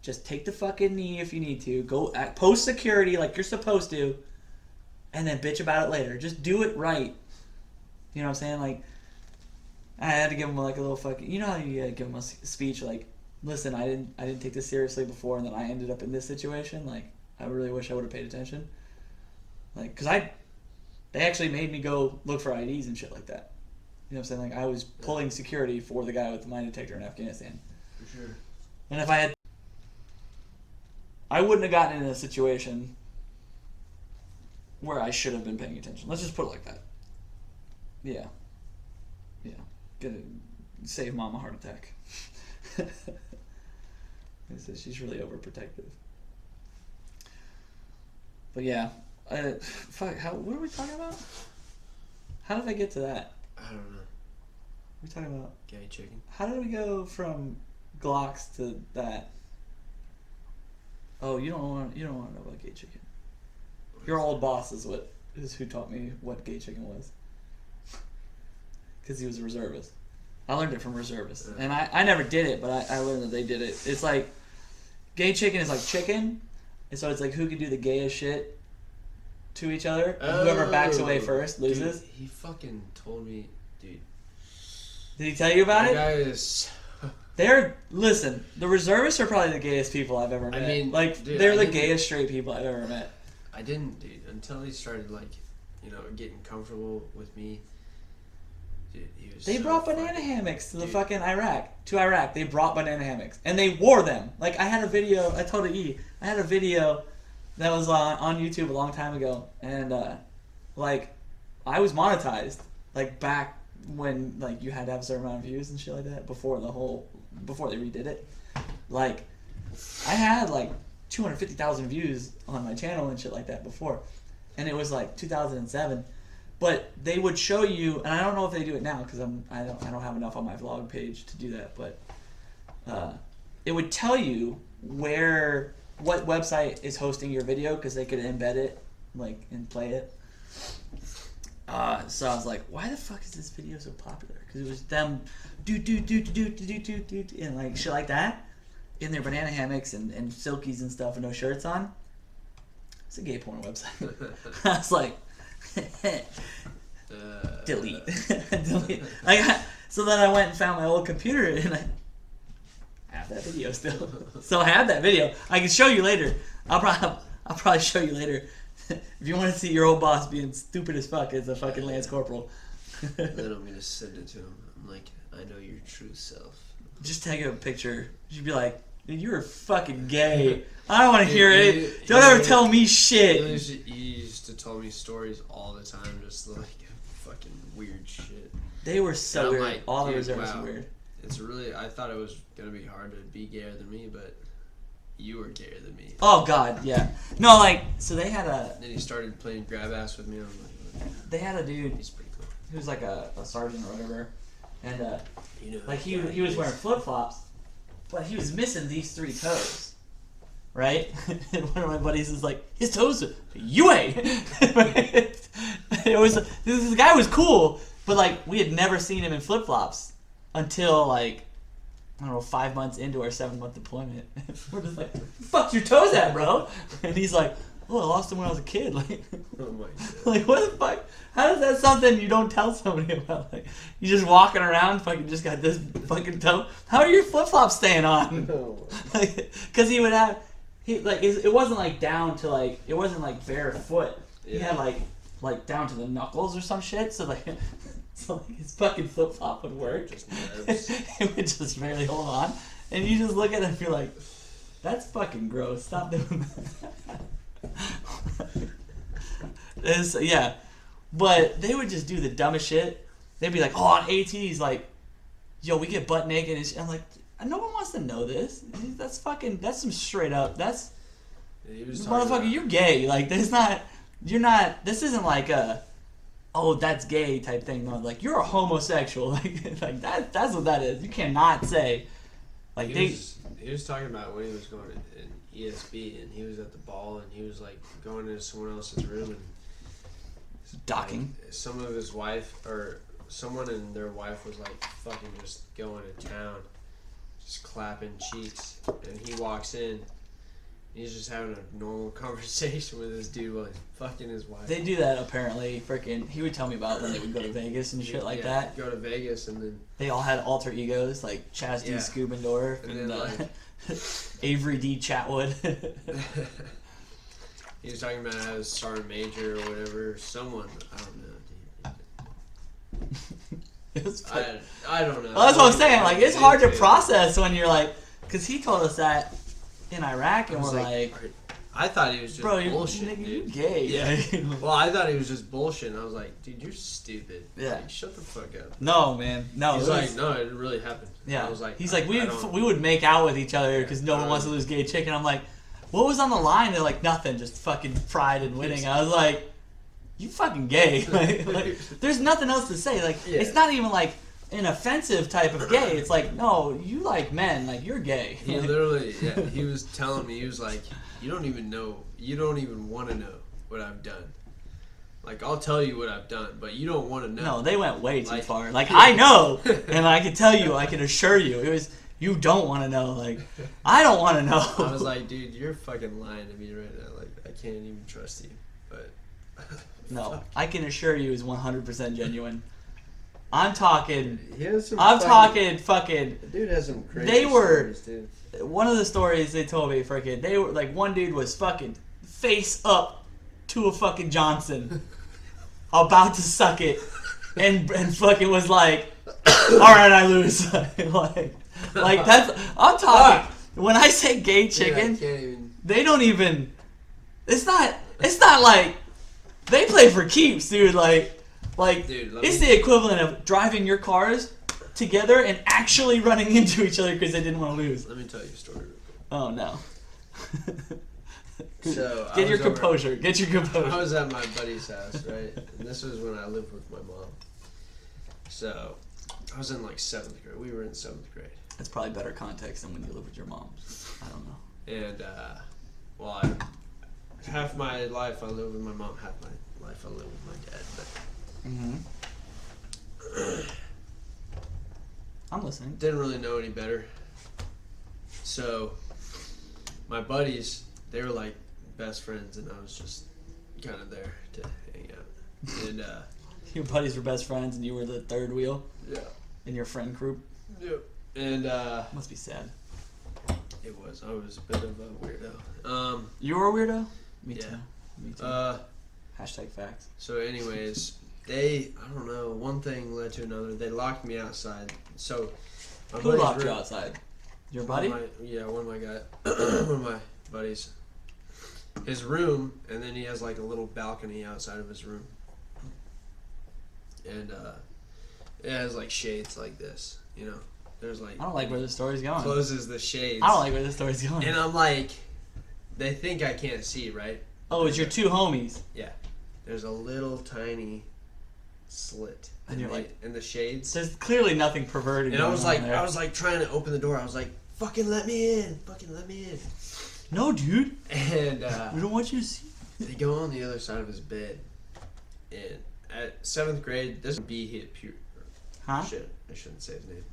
A: Just take the fucking knee if you need to. Go post security like you're supposed to. And then bitch about it later. Just do it right. You know what I'm saying? Like, I had to give him like a little fucking, you know how you give him a speech like, "Listen, I didn't take this seriously before, and then I ended up in this situation. Like, I really wish I would have paid attention." Like, cause they actually made me go look for IDs and shit like that. You know what I'm saying? Like, I was pulling security for the guy with the mine detector in Afghanistan.
B: For sure.
A: And if I wouldn't have gotten in a situation where I should have been paying attention. Let's just put it like that. Yeah. Save mom a heart attack. She's really overprotective. But yeah, fuck. What are we talking about? How did I get to that?
B: I don't know.
A: We're talking about
B: Gay chicken.
A: how did we go from Glocks to that? Oh, you don't want to know about gay chicken. Your old boss is who taught me what gay chicken was. Because he was a reservist. I learned it from reservists. And I never did it, but I learned that they did it. It's like, gay chicken is like chicken. And so it's like who can do the gayest shit to each other. And whoever backs away first loses.
B: Dude, he fucking told me, dude.
A: Did he tell you about it?
B: That guy is...
A: Listen, the reservists are probably the gayest people I've ever met.
B: I mean,
A: like,
B: dude,
A: they're the gayest straight people I've ever met.
B: I didn't, dude, until he started, like, getting comfortable with me. Dude, he was
A: They
B: so
A: brought banana
B: fucking-
A: hammocks to the
B: dude.
A: fucking Iraq. To Iraq, they brought banana hammocks. And they wore them. Like, I had a video, I told E, I had a video that was on YouTube a long time ago. And, like, I was monetized. Like, back when, like, you had to have a certain amount of views and shit like that. Before they redid it. Like, I had, like, 250,000 views on my channel and shit like that before. And it was, like, 2007. But they would show you, and I don't know if they do it now because I don't have enough on my vlog page to do that. But it would tell you what website is hosting your video because they could embed it, like, and play it. So I was like, why the fuck is this video so popular? Because it was them do and like shit like that in their banana hammocks and silkies and stuff and no shirts on. It's a gay porn website. I was like. Delete. Delete. So then I went and found my old computer and I have that video still. So I have that video. I can show you later. I'll probably show you later. If you want to see your old boss being stupid as fuck as a fucking Lance Corporal.
B: Then I'm gonna send it to him. I'm like, I know your true self.
A: Just take a picture. You'd be like, dude, you're fucking gay. I don't want to hear
B: Dude,
A: it. Don't ever tell me shit.
B: He used to tell me stories all the time, just like fucking weird shit.
A: They were so
B: And I'm
A: weird.
B: like,
A: All the
B: dude,
A: reservists
B: wow.
A: were weird.
B: It's really, I thought it was gonna be hard to be gayer than me, but you were gayer than me.
A: Oh god, yeah. No, like, so they had a
B: Then he started playing grab ass with me. I'm like,
A: they had a dude
B: he's pretty cool.
A: who was like a sergeant or whatever, and
B: You know,
A: like he was wearing flip flops, but he was missing these 3 toes. Right? And one of my buddies is like, his toes are UA. The guy was cool, But like we had never seen him in flip flops until like I don't know 5 months into our 7-month deployment. We're just like, "Fuck's your toes at, bro?" And he's like, "Oh, I lost them when I was a kid." Like,
B: Oh my god.
A: like what the fuck? How is that something you don't tell somebody about? Like you just walking around, fucking just got this fucking toe. How are your flip flops staying on?
B: No.
A: Because he would have, it wasn't like down to like it wasn't like bare foot. He
B: Yeah.
A: had like down to the knuckles or some shit. So like, his fucking flip flop would work.
B: Just nerves.
A: It would just barely hold on, and you just look at it and feel like, that's fucking gross. Stop doing that. Yeah, but they would just do the dumbest shit. They'd be like, "Oh, on ATs, like, yo, we get butt naked," and I'm like, no one wants to know this. That's some straight up. That's
B: He was talking
A: motherfucker.
B: about-
A: You're gay. Like, you're not. This isn't like a, oh, that's gay type thing. No, like you're a homosexual. Like that's what that is. You cannot say, like
B: he was talking about when he was going in ESB and he was at the ball and he was like going into someone else's room and
A: docking.
B: like, some of his wife or someone and their wife was like fucking just going to town, just clapping cheeks, and he walks in. He's just having a normal conversation with this dude while he's fucking his wife.
A: They do that apparently. Freaking, he would tell me about when they would go to Vegas and shit like that.
B: Go to Vegas and then
A: They all had alter egos like Chaz D.
B: Yeah.
A: Scubendorf
B: And
A: and,
B: then, like-
A: Avery D. Chatwood.
B: he was talking about how his sergeant major or whatever, someone, I don't know, dude.
A: It was fucking-
B: I don't know.
A: Well, that's what I'm saying. Like, it's hard to
B: It-
A: process when you're like, because he told us that in Iraq,
B: I
A: and
B: was
A: we're like,
B: I thought he was just
A: bro, you're,
B: bullshit,
A: nigga,
B: dude.
A: you gay.
B: Yeah. Well, I thought he was just bullshit, and I was like, dude, you're stupid.
A: Yeah.
B: Like, shut the fuck up.
A: No, man. No.
B: He's
A: it
B: like,
A: was-
B: no, it really happened.
A: yeah.
B: I was like,
A: He's like, we
B: don't-
A: would make out with each other because no
B: I
A: one
B: don't-
A: wants to lose gay chick. And I'm like, what was on the line? They're like, nothing, just fucking pride and winning. I was like, you fucking gay. like, there's nothing else to say. Like,
B: Yeah.
A: it's not even like an offensive type of gay. It's like, no, you like men. Like, you're gay.
B: He literally, yeah, he was telling me, he was like, you don't even want to know what I've done. Like, I'll tell you what I've done, but you don't want to know.
A: No, they went way too
B: Like-
A: far. Like, I know, and I can tell you, I can assure you, it was, you don't want to know. Like, I don't want to know.
B: I was like, dude, you're fucking lying to me right now. Like, I can't even trust you. But
A: no,
B: fuck.
A: I can assure you it was 100% genuine. I'm talking,
B: He has some
A: I'm
B: fucking-
A: talking fucking,
B: The dude has some crazy
A: They were-
B: stories, dude.
A: one of the stories they told me, freaking, they were, like, one dude was fucking face up to a fucking Johnson, about to suck it, and fucking was like, alright, I lose. like, that's, I'm talking, when I say gay
B: Dude, I
A: chicken,
B: can't even.
A: they don't even, it's not like, they play for keeps, dude, like,
B: Dude, let
A: it's
B: me-
A: the equivalent of driving your cars together and actually running into each other because they didn't want to lose.
B: Let me tell you a story real quick.
A: Oh no.
B: So, I
A: Get your
B: was over-
A: composure. Get your
B: I
A: composure.
B: was at my buddy's house, right? And this was when I lived with my mom. So, I was in like 7th grade. We were in 7th grade.
A: That's probably better context than when you live with your mom. I don't know.
B: And, well, half my life I live with my mom, half my life I live with my dad. But
A: I'm listening.
B: didn't really know any better. So, my buddies, they were like best friends, and I was just kind of there to hang out. And,
A: Your buddies were best friends and you were the third wheel
B: yeah.
A: in your friend group.
B: Yep. And,
A: Must be sad.
B: it was. I was a bit of a weirdo.
A: You were a weirdo? Me
B: Yeah.
A: too. Me too. Hashtag facts.
B: So, anyways, I don't know, one thing led to another. They locked me outside. So, my
A: Who
B: buddy's
A: locked you
B: room-
A: outside? Your buddy?
B: One of my one of my buddies. His room, and then he has like a little balcony outside of his room. And it has like shades like this, you know. There's like
A: I don't like where this story's going.
B: closes the shades.
A: I don't like where this story's going.
B: And I'm like, they think I can't see, right?
A: Oh, it's your two homies.
B: There's a little tiny slit
A: And you're like-
B: in the shades.
A: There's clearly nothing perverted
B: And I
A: going
B: was
A: on
B: like,
A: there.
B: trying to open the door. I was like, fucking let me in,
A: No, dude.
B: And
A: We don't want you to see.
B: they go on the other side of his bed, and at 7th grade, this B hit
A: Huh?
B: Shit, I shouldn't say his name.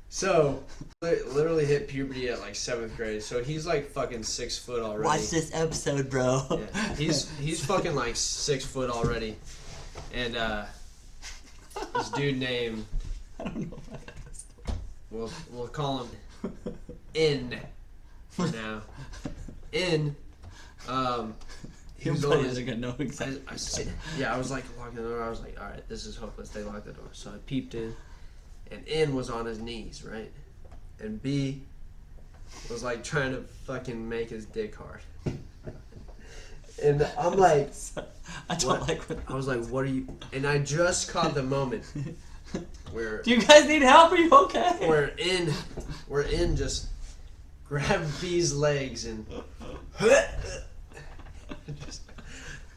B: So, literally hit puberty at like 7th grade. So he's like fucking 6 foot already.
A: Watch this episode, bro.
B: Yeah, he's fucking like 6 foot already, and this dude named
A: I don't know about that.
B: we'll call him N for now. N. He
A: Your
B: was on
A: buddies
B: his,
A: are gonna know exactly.
B: I was like locking the door. I was like, all right, this is hopeless. They locked the door, so I peeped in, and N was on his knees, right, and B was like trying to fucking make his dick hard. And I'm like,
A: I don't
B: what?
A: like what.
B: I was like, what are you? And I just caught the moment where
A: Do you guys need help? Are you okay?
B: where in just grabbed B's legs and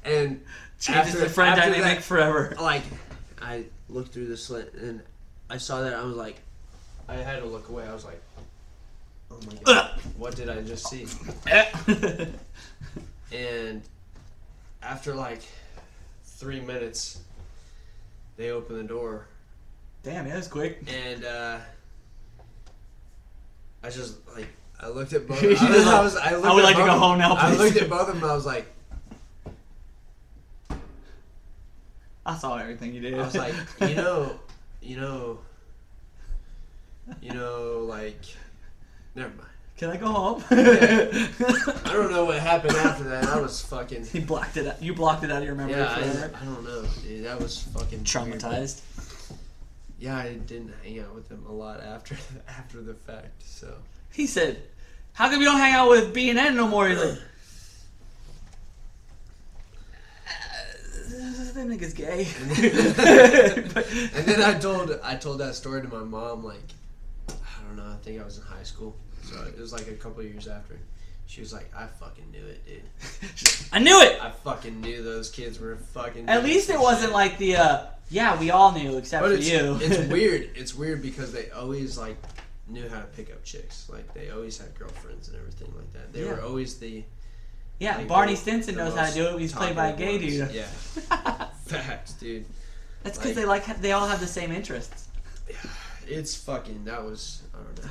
B: and
A: Changes the friend dynamic
B: that,
A: forever.
B: like I looked through the slit and I saw that. I was like, I had to look away. I was like, oh my god, what did I just see? And after like 3 minutes, they opened the door.
A: Damn, yeah, that's quick.
B: And I just like I looked at both.
A: I would like to go home now,
B: I
A: please.
B: looked at both of them. I was like,
A: I saw everything you did.
B: I was like, like, never mind.
A: Can I go home?
B: I don't know what happened after that. I was fucking.
A: He blocked it. You blocked it out of your memory
B: Yeah,
A: forever.
B: I don't know, dude. That was fucking
A: Traumatized.
B: Weird. Yeah, I didn't hang out with them a lot after the fact. So
A: He said, "How come you don't hang out with B and N no more?" He's like, "That nigga's gay."
B: and then I told that story to my mom. Like, I don't know. I think I was in high school, so it was like a couple of years after. She was like, "I fucking knew it, dude.
A: I knew it.
B: I fucking knew those kids were fucking."
A: At least it wasn't like the yeah, we all knew except
B: But
A: for you.
B: it's weird. It's weird because they always like knew how to pick up chicks. Like they always had girlfriends and everything like that. They were always the
A: Yeah,
B: like,
A: Barney
B: the
A: Stinson knows how to
B: most
A: do it. He's played by a gay
B: talkative
A: dude.
B: ones. Yeah, facts, dude.
A: That's because
B: Like-
A: they all have the same interests.
B: It's fucking. That was I don't know.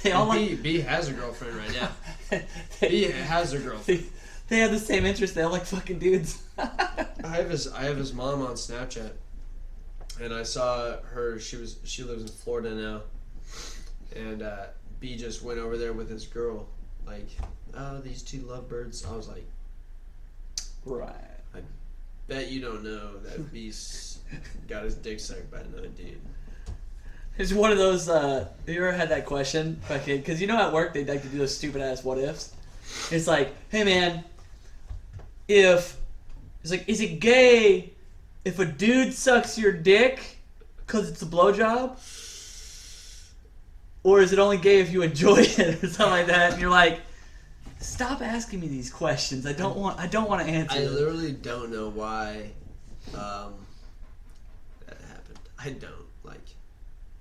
A: They all
B: And
A: like.
B: B has a girlfriend right now. B has a girlfriend.
A: They have the same interests. They all like fucking dudes.
B: I have his mom on Snapchat, and I saw her. She lives in Florida now, and B just went over there with his girl. Like, oh, these two lovebirds. I was like,
A: Right.
B: bet you don't know that B's got his dick sucked by another dude.
A: It's one of those. Have you ever had that question? Fucking, because you know at work they like to do those stupid ass what ifs. It's like, hey man, is it gay if a dude sucks your dick because it's a blowjob, or is it only gay if you enjoy it or something like that? And you're like, stop asking me these questions. I don't want to answer.
B: I
A: them.
B: literally don't know why that happened. I don't like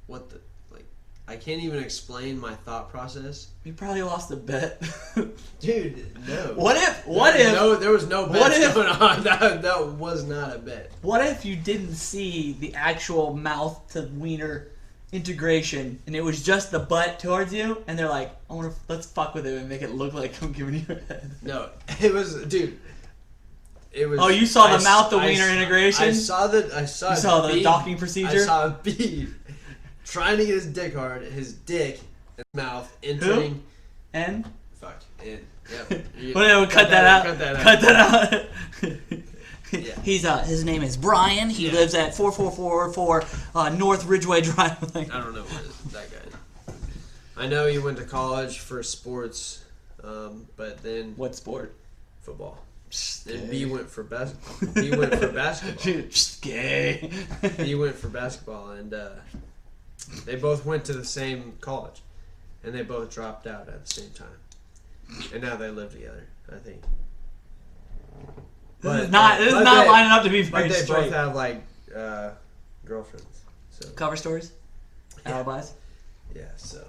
B: what the like. I can't even explain my thought process.
A: You probably lost a bet.
B: Dude, no.
A: What if?
B: No, there was no
A: what
B: bet
A: if-
B: going on. That was not a bet.
A: What if you didn't see the actual mouth to wiener integration, and it was just the butt towards you, and they're like, let's fuck with it and make it look like I'm giving you a head.
B: No, it was, dude. It was.
A: Oh, you saw the mouth to wiener integration?
B: I saw
A: You saw the
B: B-
A: docking procedure?
B: I saw B trying to get his dick hard, his dick and mouth entering.
A: And?
B: Fuck. Yep.
A: Whatever, cut that out.
B: Cut that out. Yeah.
A: His name is Brian. He lives at 4444 North Ridgeway Drive.
B: I don't know where that guy is. I know he went to college for sports, but then
A: What sport?
B: football.
A: Gay.
B: And B went for basketball. B went for basketball.
A: Just gay.
B: He went for basketball, and they both went to the same college, and they both dropped out at the same time, and now they live together. I think.
A: This is not lining up to be very
B: But they
A: straight.
B: both have like girlfriends. So
A: Cover stories?
B: Yeah.
A: Alibis?
B: yeah, so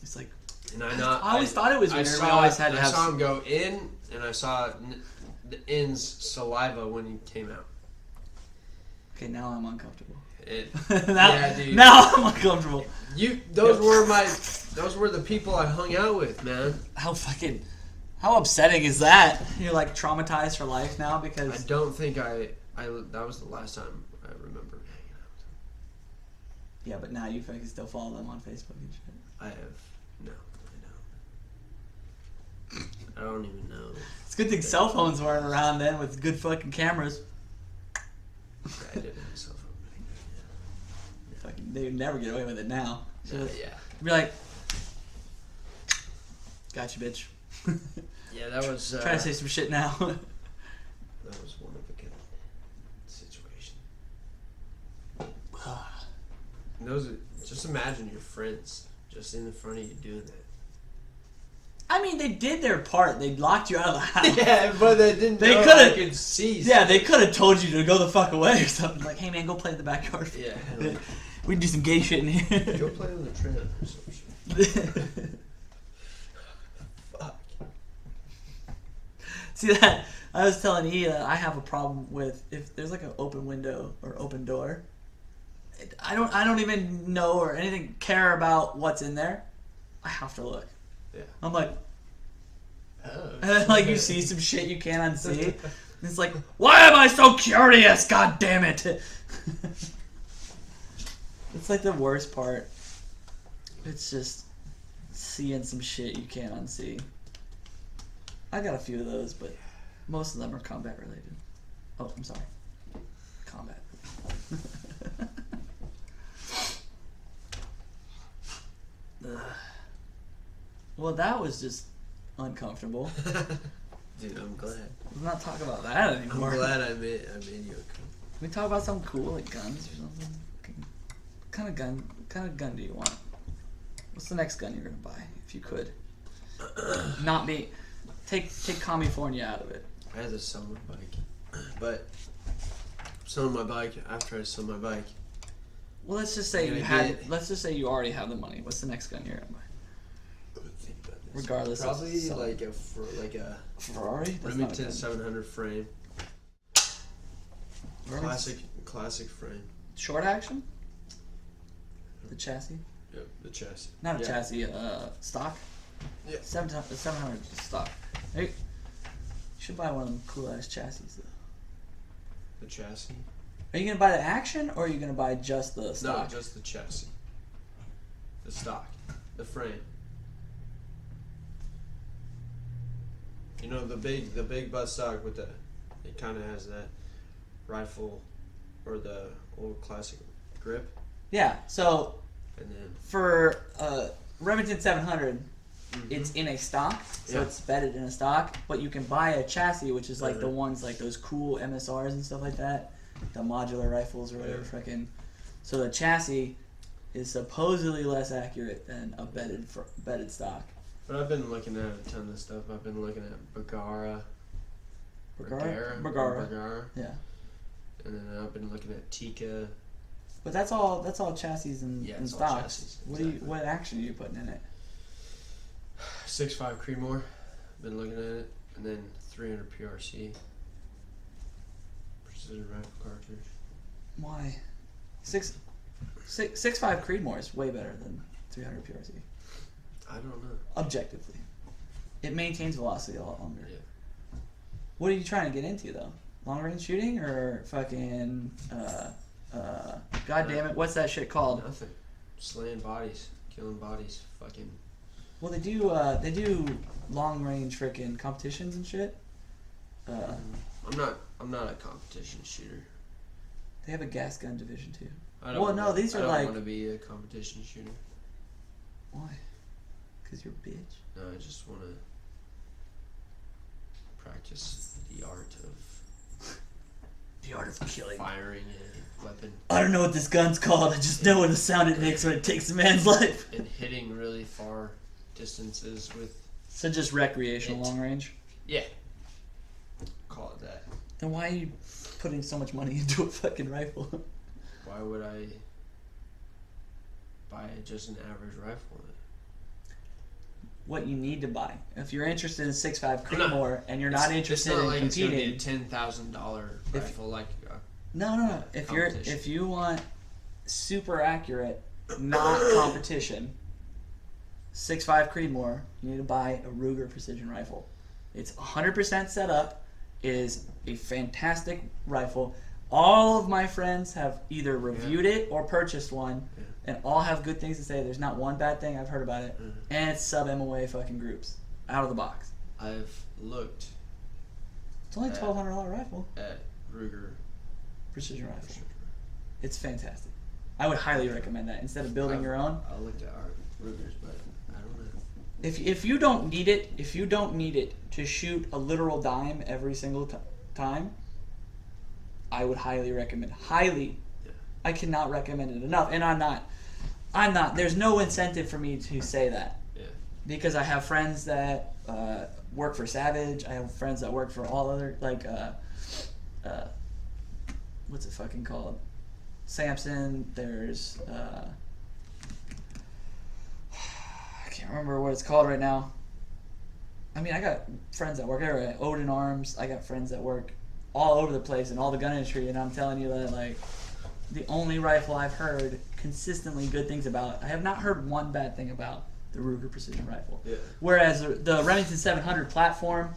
A: It's like,
B: and I
A: always thought it was weird. We always had to
B: I
A: have.
B: saw him go in, and I saw the end's saliva when he came out.
A: Okay, now I'm uncomfortable.
B: Yeah, dude.
A: Now I'm uncomfortable.
B: Those were the people I hung out with, man.
A: How upsetting is that? You're like traumatized for life now
B: I
A: because
B: don't think that was the last time I remember hanging out with them.
A: yeah, but now you fucking still follow them on Facebook and shit.
B: I have no, I don't even know.
A: It's a good thing cell phones weren't around then with good fucking cameras.
B: Yeah, I didn't have a cell phone.
A: Fucking, they would never get away with it now. So
B: Yeah.
A: Be like, gotcha, bitch.
B: Yeah, that was.
A: Try to say some shit now.
B: That was one of a good situation. Just imagine your friends just in the front of you doing that.
A: I mean, they did their part. They locked you out of the house.
B: Yeah, but they didn't.
A: They
B: know
A: coulda-
B: I could see.
A: Yeah, they could have told you to go the fuck away or something. Like, hey man, go play in the backyard.
B: Yeah.
A: We can do some gay shit in here.
B: Go play on the tram or some shit. Fuck.
A: See that? I was telling E that I have a problem with if there's like an open window or open door. I don't even know or anything care about what's in there. I have to look.
B: Yeah.
A: I'm like,
B: Oh.
A: and then like you see some shit you can't unsee. And it's like, why am I so curious? God damn it! It's like the worst part. It's just seeing some shit you can't unsee. I got a few of those, but most of them are combat related. Oh, I'm sorry. Combat. Ugh. Well, that was just uncomfortable.
B: Dude, I'm glad.
A: Let's not talk about that
B: I'm
A: anymore.
B: glad I made you uncomfortable.
A: Can we talk about something cool, like guns or something? What kind of gun do you want? What's the next gun you're gonna buy, if you could? Not me. Take California out of it.
B: I had to sell my bike, but I'm selling my bike after I sell my bike.
A: Well, let's just say
B: You're
A: you
B: gonna
A: had.
B: get-
A: Let's just say you already have the money. What's the next gun you're gonna buy?
B: Think about this.
A: Regardless of
B: probably
A: selling.
B: like a
A: Ferrari. That's not a
B: Remington
A: gun.
B: 700 frame,
A: Ferrari's-
B: classic frame.
A: Short action. The chassis.
B: Yep, the chassis.
A: Not a
B: Yeah.
A: chassis. Stock.
B: Yeah.
A: 700 is stock. Hey, you should buy one of them cool ass chassis though.
B: The chassis.
A: Are you gonna buy the action or are you gonna buy just the stock?
B: No, just the chassis. The stock, the frame. You know the big butt stock with it kind of has that rifle or the old classic grip,
A: Yeah. So
B: and then
A: for Remington 700, it's in a stock, so
B: Yeah.
A: it's bedded in a stock. But you can buy a chassis, which is like the
B: Mhm.
A: ones like those cool MSRs and stuff like that, the modular rifles or whatever.
B: Yeah.
A: Freaking. So the chassis is supposedly less accurate than a bedded stock.
B: But I've been looking at a ton of stuff. I've been looking at Bergara.
A: Bergara. Yeah.
B: And then I've been looking at Tika.
A: But that's all chassis and,
B: Yeah,
A: and
B: it's all
A: stock.
B: chassis,
A: What what action are you putting in it?
B: 6.5 Creedmoor. Been looking at it. And then 300 PRC. Precision rifle cartridge.
A: Why? 6.5 Creedmoor is way better than 300 PRC.
B: I don't know.
A: Objectively, it maintains velocity a lot longer.
B: Yeah.
A: What are you trying to get into though? Long range shooting or fucking God damn it, what's that shit called?
B: Nothing. Slaying bodies. Killing bodies. Fucking.
A: Well, they do long range freaking competitions and shit.
B: I'm not a competition shooter.
A: They have a gas gun division too.
B: I
A: Well, no, these are
B: I don't
A: like-
B: want to be a competition shooter.
A: Why? Because you're a bitch.
B: No, I just want to practice the art of
A: The art of killing.
B: firing a weapon
A: I don't know what this gun's called. I just know the sound it makes when it takes a man's life.
B: and hitting really far distances with.
A: So just recreational
B: It.
A: long range.
B: Yeah. Call it that.
A: Then why are you putting so much money into a fucking rifle?
B: Why would I buy just an average rifle?
A: what you need to buy. If you're interested in 6.5
B: I'm not-
A: Creedmoor and you're not interested
B: it's not
A: in
B: like
A: competing,
B: it's gonna be a $10,000 rifle. Like,
A: no.
B: competition.
A: If you want super accurate, not competition, 6.5 Creedmoor, you need to buy a Ruger precision rifle. It's 100% set up. It is a fantastic rifle. All of my friends have either reviewed it or purchased one, and all have good things to say. There's not one bad thing I've heard about it, and it's sub MOA fucking groups out of the box.
B: I've looked
A: It's only $1,200 rifle,
B: at Ruger.
A: precision rifle. It's fantastic. I would highly recommend that instead of building your own.
B: I looked at our Rugers, but I don't know.
A: If you don't need it to shoot a literal dime every single time, I would highly recommend. Highly, I cannot recommend it enough. And I'm not. There's no incentive for me to say that.
B: Yeah.
A: Because I have friends that work for Savage. I have friends that work for all other what's it fucking called? Samson. There's I can't remember what it's called right now. I mean, I got friends that work everywhere at Odin Arms. I got friends that work all over the place in all the gun industry, and I'm telling you that, like, the only rifle I've heard consistently good things about, I have not heard one bad thing about the Ruger Precision Rifle.
B: Yeah.
A: Whereas the Remington 700 platform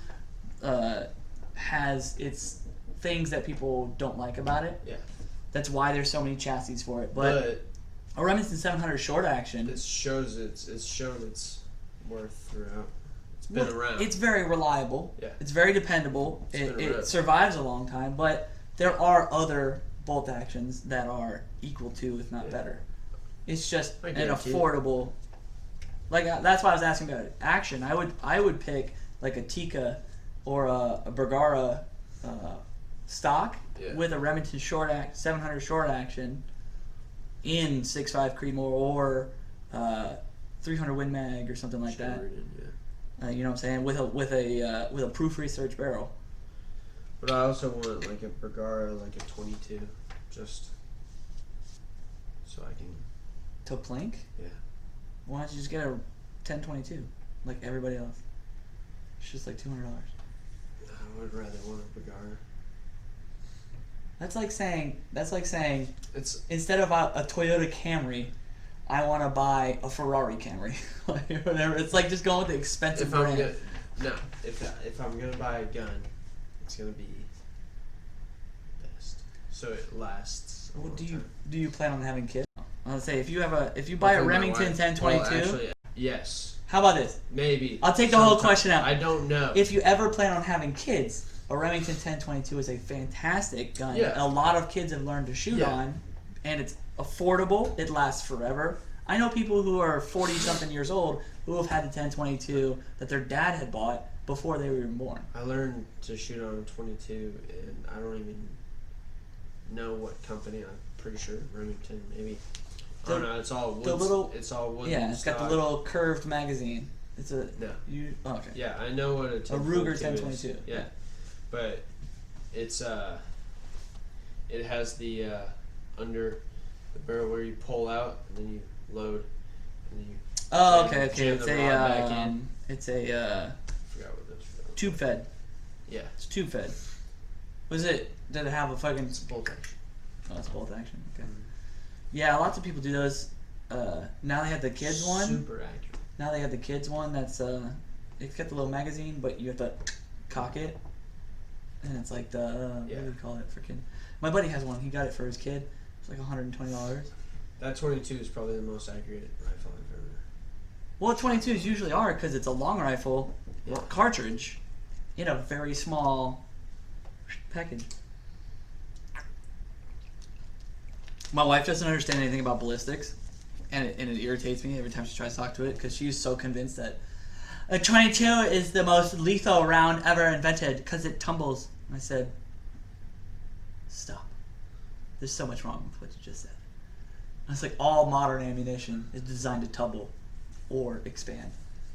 A: has its things that people don't like about it.
B: Yeah.
A: That's why there's so many chassis for it. But a Remington 700 short action,
B: it's shown its worth throughout. It's been around.
A: It's very reliable.
B: Yeah.
A: It's very dependable. It survives a long time, but there are other bolt actions that are equal to, if not better. It's just an affordable. Like, that's why I was asking about action. I would pick like a Tikka or a Bergara stock with a Remington 700 short action in 6.5 Creedmoor or 300 Win Mag or something like that. You know what I'm saying? With a proof research barrel.
B: But I also want like a Bergara, like a 22, just so I can.
A: To plink?
B: Yeah.
A: Why don't you just get a 1022 like everybody else? It's just like $200.
B: I would rather want a Bergara.
A: That's like saying
B: It's
A: instead of a Toyota Camry, I want to buy a Ferrari Camry. Like, whatever. It's like just going with the expensive brand.
B: If I'm gonna buy a gun, it's gonna be best, so it lasts.
A: Well, do you plan on having kids? I was gonna say if you buy a Remington 1022.
B: Well, actually, yes.
A: How about this?
B: Maybe.
A: I'll take the whole question out.
B: I don't know.
A: If you ever plan on having kids, a Remington 1022 is a fantastic gun.
B: Yeah.
A: A lot of kids have learned to shoot on, and it's affordable. It lasts forever. I know people who are 40-something years old who have had a 1022 that their dad had bought before they were even born.
B: I learned to shoot on a 22, and I don't even know what company. I'm pretty sure Remington, maybe. I don't know. It's all wood. It's all wood.
A: Yeah, it's got the little curved magazine. It's a okay.
B: Yeah, I know what a
A: Ruger
B: 1022
A: 1022.
B: is. Yeah, but it's it has the under the barrel where you pull out and then you load and then you.
A: Oh, okay.
B: jam the rod back in.
A: It's a
B: Forgot what those.
A: tube fed.
B: Yeah,
A: It's tube fed. Was it? Did it have a fucking?
B: it's bolt action.
A: Oh, it's bolt action. Okay. Yeah, lots of people do those. Now they have the kids one.
B: Super accurate.
A: Now they have the kids one that's it's got the little magazine, but you have to cock it, and it's like the what do you call it? Freaking. My buddy has one. He got it for his kid. It's like $120.
B: That 22 is probably the most accurate rifle I've ever.
A: Well, 22s usually are because it's a long rifle cartridge in a very small package. My wife doesn't understand anything about ballistics, and it irritates me every time she tries to talk to it because she's so convinced that a 22 is the most lethal round ever invented because it tumbles. And I said, stop. There's so much wrong with what you just said. And it's like all modern ammunition is designed to tumble or expand.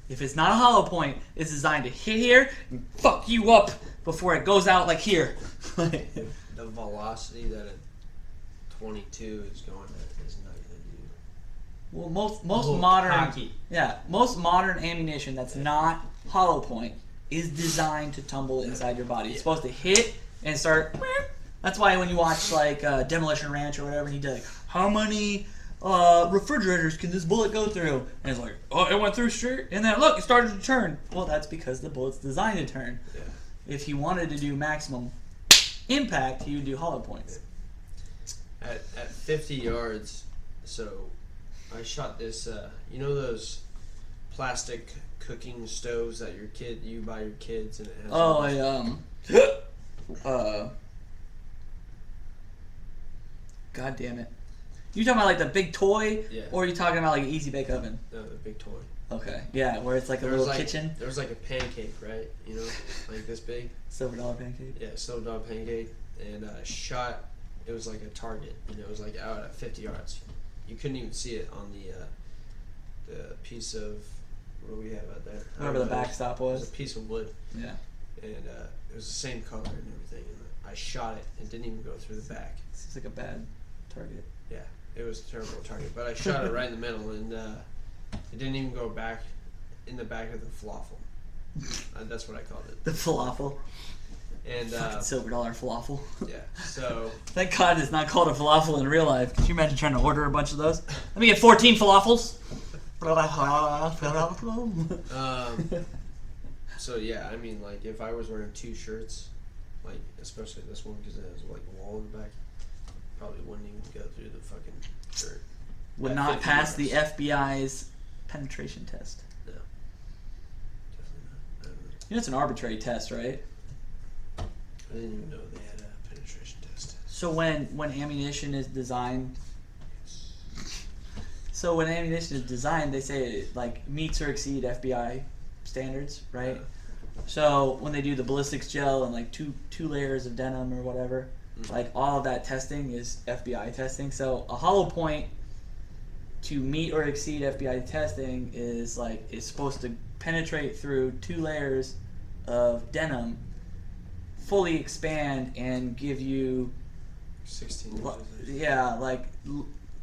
A: If it's not a hollow point, it's designed to hit here and fuck you up before it goes out like here.
B: The velocity that a 22 is going at is not going to do
A: Well, most
B: Oh,
A: modern
B: cocky.
A: most modern ammunition that's not hollow point is designed to tumble inside your body. It's supposed to hit and start. That's why when you watch like Demolition Ranch or whatever, and you do like, how many refrigerators can this bullet go through? And it's like, oh, it went through straight, and then look, it started to turn. Well, that's because the bullet's designed to turn.
B: Yeah.
A: If he wanted to do maximum impact, he would do hollow points.
B: At 50 yards, so I shot this. You know those plastic cooking stoves that you buy your kids, and it has.
A: Oh, God damn it! You talking about like the big toy,
B: Yeah.
A: or are you talking about like an easy bake oven?
B: No, the big toy.
A: Okay, yeah, where it's like a little kitchen,
B: There was like a pancake, right? You know, like this big.
A: $7 pancake.
B: Yeah, silver dog pancake, and shot. It was like a target. You know, it was like out at 50 yards. You couldn't even see it on the piece of what do we have out there.
A: Whatever the backstop
B: It was
A: was.
B: a piece of wood,
A: Yeah,
B: and it was the same color and everything. And I shot it and didn't even go through the back.
A: seems like a bad target.
B: Yeah, it was a terrible target, but I shot it right in the middle, and it didn't even go back in the back of the falafel. That's what I called it.
A: The falafel,
B: And
A: fucking $7 falafel.
B: yeah, so
A: Thank God it's not called a falafel in real life. Could you imagine trying to order a bunch of those? Let me get 14 falafels.
B: so yeah, I mean, like if I was wearing two shirts, like especially this one because it has like a wall in the back, probably wouldn't even go through the fucking shirt.
A: Would
B: At
A: not
B: 50
A: pass the
B: yards.
A: FBI's penetration test.
B: No, definitely not. I don't know.
A: You know it's an arbitrary test, right?
B: I didn't even know they had a penetration test.
A: So when ammunition is designed, they say it like meets or exceed FBI standards, right? So when they do the ballistics gel and like two layers of denim or whatever, like all of that testing is FBI testing. So a hollow point to meet or exceed FBI testing is supposed to penetrate through 2 layers of denim, fully expand and give you
B: 16 inches.
A: yeah, like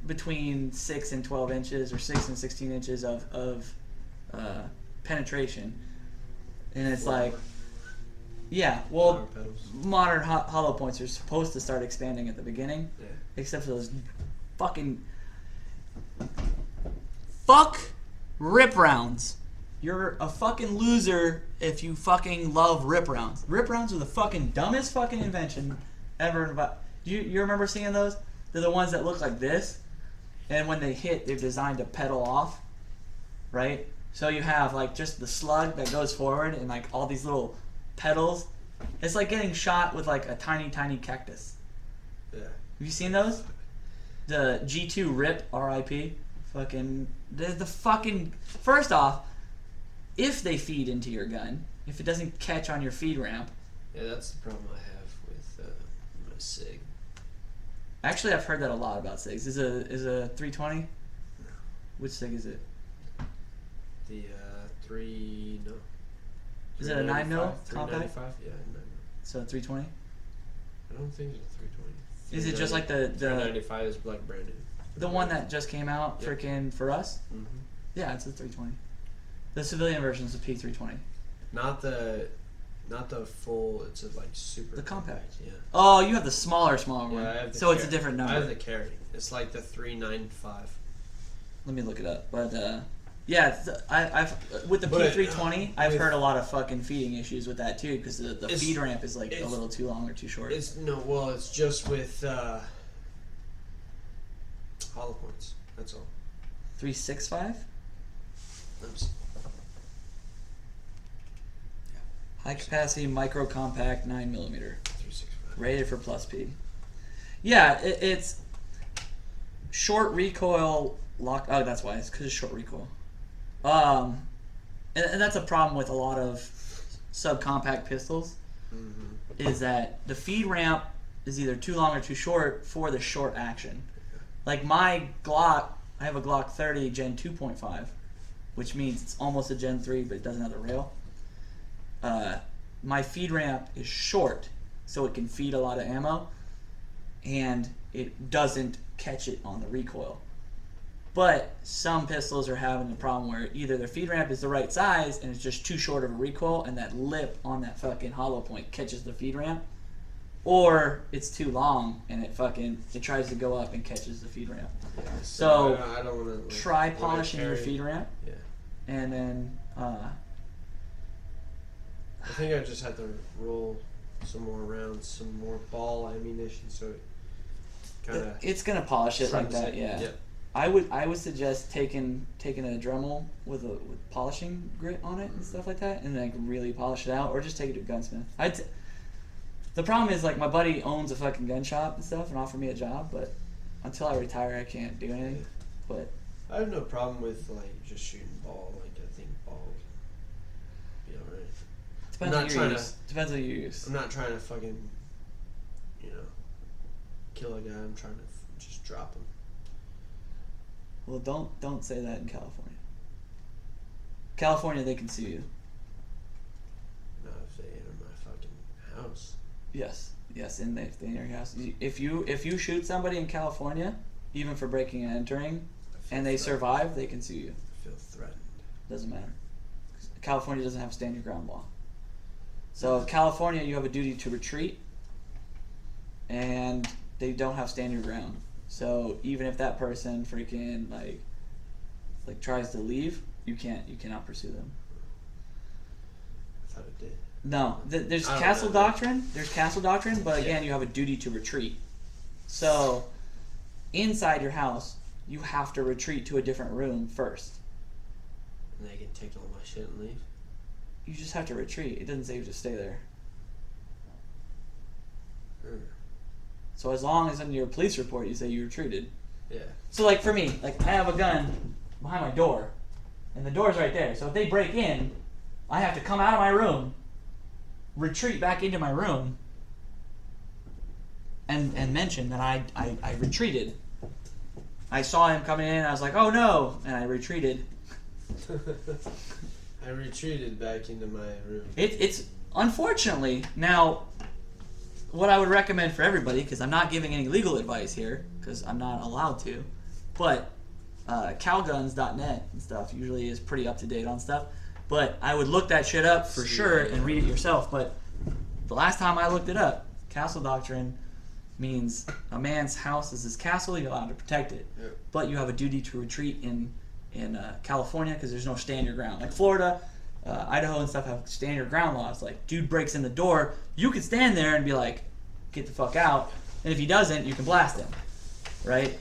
A: between 6 and 12 inches or 6 and 16 inches of penetration. And it's like, yeah, well,
B: Flower petals.
A: modern hollow points are supposed to start expanding at the beginning,
B: Yeah.
A: except for those fucking fuck rip rounds. You're a fucking loser if you fucking love rip rounds. Rip rounds are the fucking dumbest fucking invention ever. You remember seeing those? They're the ones that look like this, and when they hit, they're designed to pedal off, right? So you have like just the slug that goes forward and like all these little pedals. It's like getting shot with like a tiny cactus.
B: Yeah.
A: Have you seen those? The G2 RIP, RIP. Fucking, the fucking, first off, if they feed into your gun, if it doesn't catch on your feed ramp.
B: Yeah, that's the problem I have with my SIG.
A: Actually, I've heard that a lot about SIGs. Is a 320?
B: No.
A: Which SIG is it?
B: The 3, no.
A: Is it a 9 mil
B: 395?
A: compact?
B: 395? Yeah, 9 mil.
A: So 320?
B: I don't think it's a 320.
A: Is it just like the
B: 395 is like brand new.
A: the one that just came out
B: Yep.
A: freaking for us?
B: Mm-hmm.
A: Yeah, it's a 320. The civilian version is a P320.
B: Not the full. It's a like super.
A: The compact.
B: Yeah.
A: Oh, you have the smaller one.
B: Yeah, I have the
A: So it's a
B: carry.
A: different
B: I have
A: number.
B: the carry. It's like the 395.
A: Let me look it up. But yeah, I've with the
B: But,
A: P320, I've
B: with-
A: heard a lot of fucking feeding issues with that too, because the
B: It's-
A: feed ramp is like a
B: it's-
A: little too long or too short.
B: It's it's just with hollow points. That's all.
A: 365,
B: Oops.
A: high capacity micro compact 9mm,
B: 365.
A: rated for plus P. Yeah, it's short recoil lock. Oh, that's why it's because it's short recoil. And that's a problem with a lot of subcompact pistols.
B: Mm-hmm.
A: Is that the feed ramp is either too long or too short for the short action. Like my Glock, I have a Glock 30 Gen 2.5, which means it's almost a Gen 3, but it doesn't have the rail. My feed ramp is short, so it can feed a lot of ammo, and it doesn't catch it on the recoil. But some pistols are having the problem where either their feed ramp is the right size and it's just too short of a recoil, and that lip on that fucking hollow point catches the feed ramp, or it's too long and it tries to go up and catches the feed ramp.
B: Yeah,
A: So
B: I don't want to
A: try polishing your feed ramp.
B: Yeah.
A: And then
B: I think I just had to roll some more rounds, some more ball ammunition, so it kind of.
A: it's gonna polish it like that. Yeah.
B: Yep.
A: I would suggest taking a Dremel with polishing grit on it and stuff like that, and like really polish it out, or just take it to a gunsmith. The problem is, like, my buddy owns a fucking gun shop and stuff and offered me a job, but until I retire I can't do anything. But
B: I have no problem with like just shooting ball. Like I think ball would be alright.
A: depends on your use. Depends on your use.
B: I'm not trying to fucking, kill a guy. I'm trying to just drop him.
A: Well, don't say that in California. California, they can sue you.
B: Not if they enter my fucking house.
A: Yes, and if they enter your house, if you shoot somebody in California, even for breaking and entering, and they survive, they can sue you.
B: I feel threatened.
A: Doesn't matter. California doesn't have stand your ground law. So California, you have a duty to retreat, and they don't have stand your ground. So even if that person freaking like tries to leave, you cannot pursue them.
B: I thought it did.
A: No, there's
B: I don't
A: castle
B: know.
A: doctrine. There's castle doctrine, but again,
B: Yeah.
A: you have a duty to retreat. So inside your house, you have to retreat to a different room first.
B: And they can take all my shit and leave.
A: You just have to retreat. It doesn't say you just stay there.
B: Mm.
A: So as long as in your police report you say you retreated.
B: Yeah.
A: So like for me, like I have a gun behind my door, and the door's right there. So if they break in, I have to come out of my room, retreat back into my room, and mention that I retreated. I saw him coming in, I was like, oh no, and I retreated.
B: I retreated back into my room.
A: It's unfortunately now what I would recommend for everybody, because I'm not giving any legal advice here because I'm not allowed to, but calguns.net and stuff usually is pretty up to date on stuff, but I would look that shit up for sure and read it yourself. But the last time I looked it up, castle doctrine means a man's house is his castle, you're allowed to protect it.
B: Yep.
A: But you have a duty to retreat in California because there's no stand your ground. Like Florida, Idaho and stuff have stand your ground laws. Like, dude breaks in the door, you can stand there and be like, get the fuck out. And if he doesn't, you can blast him, right?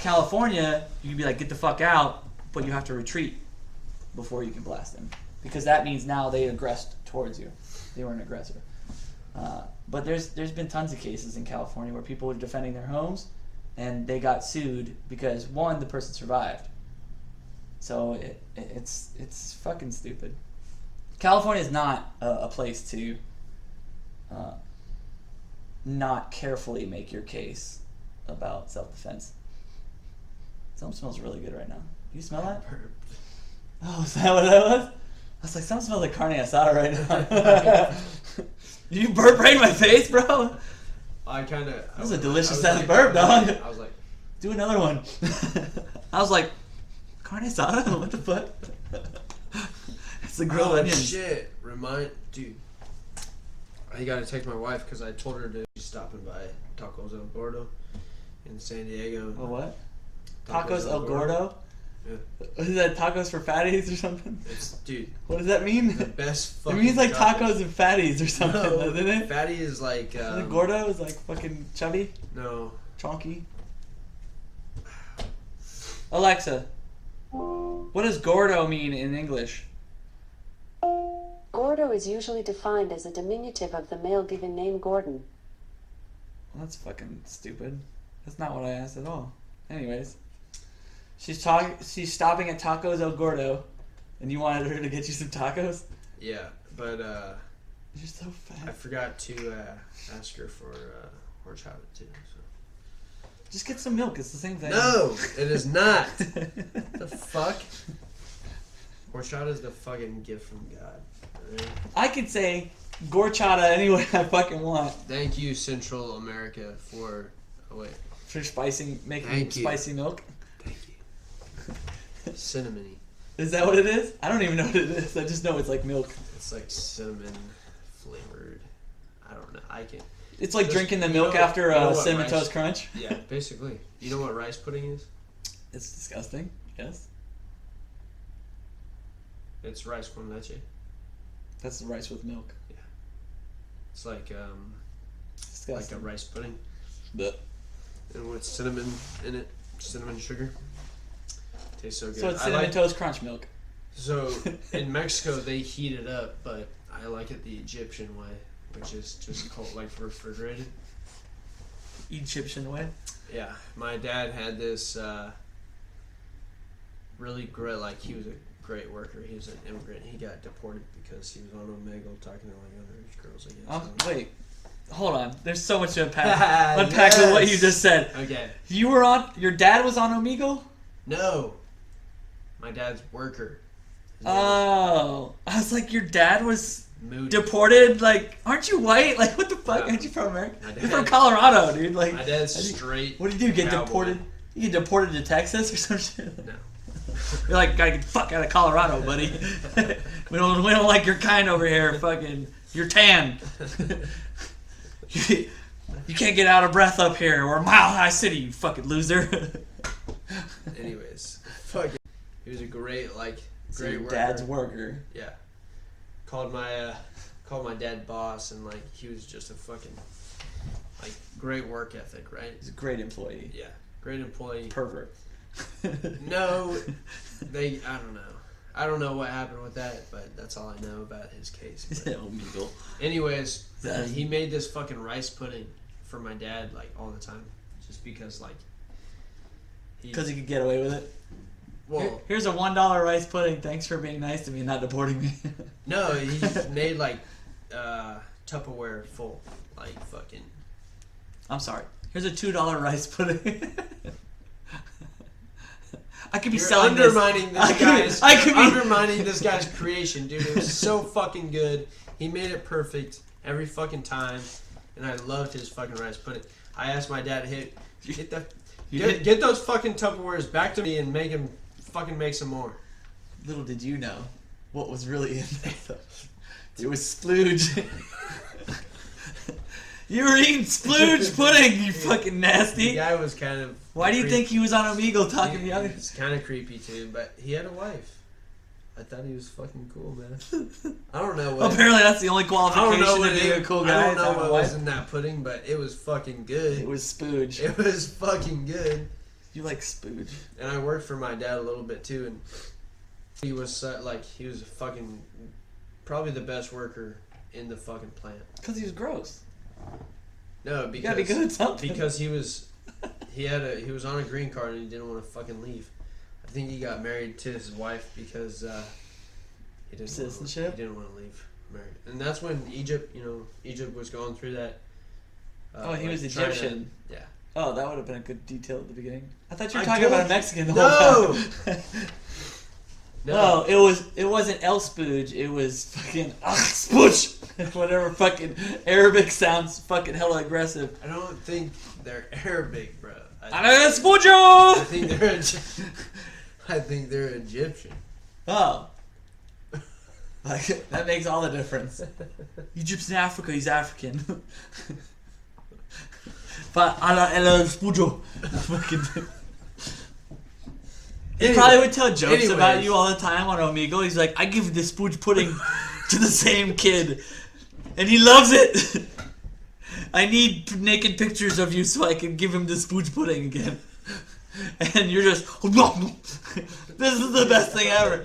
A: California, you can be like, get the fuck out, but you have to retreat before you can blast him. Because that means now they aggressed towards you. They were an aggressor. But there's been tons of cases in California where people were defending their homes and they got sued because, one, the person survived. So it's fucking stupid. California is not a place to not carefully make your case about self-defense. Something smells really good right now. You smell that? Oh, is that what that was? I was like, something smells like carne asada right now. You burp right in my face, bro?
B: I kind of.
A: That was a delicious ass burp, dog.
B: I was like,
A: Do another one. I was like, carne asada? What the fuck? It's the grilled
B: oh
A: onions.
B: shit! Dude. I gotta text my wife because I told her to be stopping by Tacos El Gordo in San Diego.
A: Oh, what? Tacos El Gordo?
B: Yeah.
A: Is that tacos for fatties or something?
B: It's dude.
A: What does that mean?
B: The best
A: It
B: fucking.
A: means like tacos and fatties or something,
B: No,
A: doesn't it?
B: fatty is like.
A: The Gordo is like fucking chubby,
B: No.
A: chonky. Alexa, what does Gordo mean in English?
C: Gordo is usually defined as a diminutive of the male given name Gordon.
A: Well, that's fucking stupid. That's not what I asked at all. Anyways, she's stopping at Tacos El Gordo, and you wanted her to get you some tacos?
B: Yeah, but
A: You're so
B: I
A: fat.
B: forgot to ask her for horchata too. So.
A: Just get some milk. It's the same thing.
B: No, it is not. The fuck? Horchata is the fucking gift from God. Alright?
A: I could say gorchata any way I fucking want
B: Thank you, Central America, for. Oh wait.
A: for making
B: Thank you.
A: spicy milk.
B: Thank you. Cinnamony.
A: Is that what it is? I don't even know what it is. I just know it's like milk.
B: It's like cinnamon flavored. I don't know. I can't.
A: It's like
B: Just-
A: drinking the
B: you
A: milk
B: know-
A: after
B: you know what
A: Cinnamon
B: rice-
A: Toast Crunch.
B: Yeah, basically. You know what rice pudding is?
A: It's disgusting. Yes.
B: It's rice con leche.
A: That's the rice with milk.
B: It's like
A: It's
B: like a
A: disgusting.
B: rice pudding,
A: Blech.
B: and with cinnamon in it, cinnamon sugar. Tastes so good.
A: So it's
B: I
A: Cinnamon
B: like,
A: Toast Crunch milk.
B: so in Mexico they heat it up, but I like it the Egyptian way, which is just cold, like refrigerated.
A: Egyptian way.
B: Yeah, my dad had this really great. Like he was a great worker. He was an immigrant. He got deported because he was on Omegle talking to like underage girls. I guess.
A: Wait. Hold on. There's so much to unpack. Unpack with what you
B: Yes.
A: just said.
B: Okay.
A: You were on. Your dad was on Omegle.
B: No, my dad's worker. His name
A: Oh, I was like, your dad was
B: was Moody.
A: deported. Like, aren't you white? Like, what the fuck?
B: No.
A: Aren't you from America?
B: My
A: You're from
B: dad-
A: Colorado, dude. Like,
B: My dad's
A: I think-
B: straight.
A: what did you do? Get
B: cowboy.
A: deported? You get deported to Texas or some shit?
B: No.
A: You're like, gotta get the fuck out of Colorado, buddy. we don't like your kind over here. Fucking, you're tan. you can't get out of breath up here. We're Mile High City, you fucking loser.
B: Anyways, fuck it. He was a great
A: So
B: great
A: your
B: worker.
A: dad's worker.
B: Yeah. Called my dad boss, and like he was just a fucking like great work ethic, right?
A: He's a great employee.
B: Yeah, great employee.
A: Pervert.
B: No, I don't know what happened with that, but that's all I know about his case. But
A: Omegle.
B: anyways,
A: That-
B: he made this fucking rice pudding for my dad like all the time, just because like.
A: Because he could get away with it.
B: Well,
A: Here's a $1 rice pudding. Thanks for being nice to me and not deporting me.
B: no, he made like Tupperware full, like fucking.
A: I'm sorry. Here's a $2 rice pudding. I could be
B: You're
A: selling
B: undermining
A: this.
B: I could
A: be.
B: undermining this guy's creation, dude. It was so fucking good. He made it perfect every fucking time, and I loved his fucking rice pudding. I asked my dad, "Hey, get those fucking Tupperwares back to me and make some more."
A: Little did you know what was really in there. It was splooge. You were eating splooge pudding, you fucking
B: The
A: nasty.
B: guy was kind of.
A: Why do you think he was on Omegle talking to
B: He
A: the others?
B: was kind of creepy too, but he had a wife. I thought he was fucking cool, man. I don't know what.
A: Apparently, that's the only
B: I
A: qualification
B: don't know what
A: to being a cool guy.
B: I don't
A: is
B: know
A: having a
B: what
A: wife.
B: was in that pudding, but it was fucking good.
A: It was spooge.
B: It was fucking good.
A: You like spooge?
B: And I worked for my dad a little bit too, and he was he was a fucking probably the best worker in the fucking plant.
A: Because he was gross.
B: No,
A: You gotta be good at something.
B: because he was on a green card and he didn't want to fucking leave. I think he got married to his wife because he didn't
A: Citizenship?
B: He didn't want to leave married, and that's when Egypt was going through that.
A: He was
B: trying to-
A: Egyptian.
B: yeah.
A: Oh, that would have been a good detail at the beginning. I thought you were
B: I
A: talking
B: told
A: about a
B: you-
A: Mexican the
B: No!
A: whole time.
B: No.
A: No, it wasn't El Spooge. It was fucking Spooge. Whatever fucking Arabic sounds fucking hella aggressive.
B: I don't think they're Arabic, bro.
A: Spoojo!
B: I think they're. I think they're Egyptian.
A: Oh. Like, that makes all the difference. Egypt's in Africa, he's African. But ala el Spoojo. Fucking. He probably would tell jokes about
B: anyways.
A: you all the time on Omegle. He's like, I give the spooge pudding to the same kid, and he loves it. I need naked pictures of you so I can give him the spooge pudding again. And you're just, this is the best thing ever.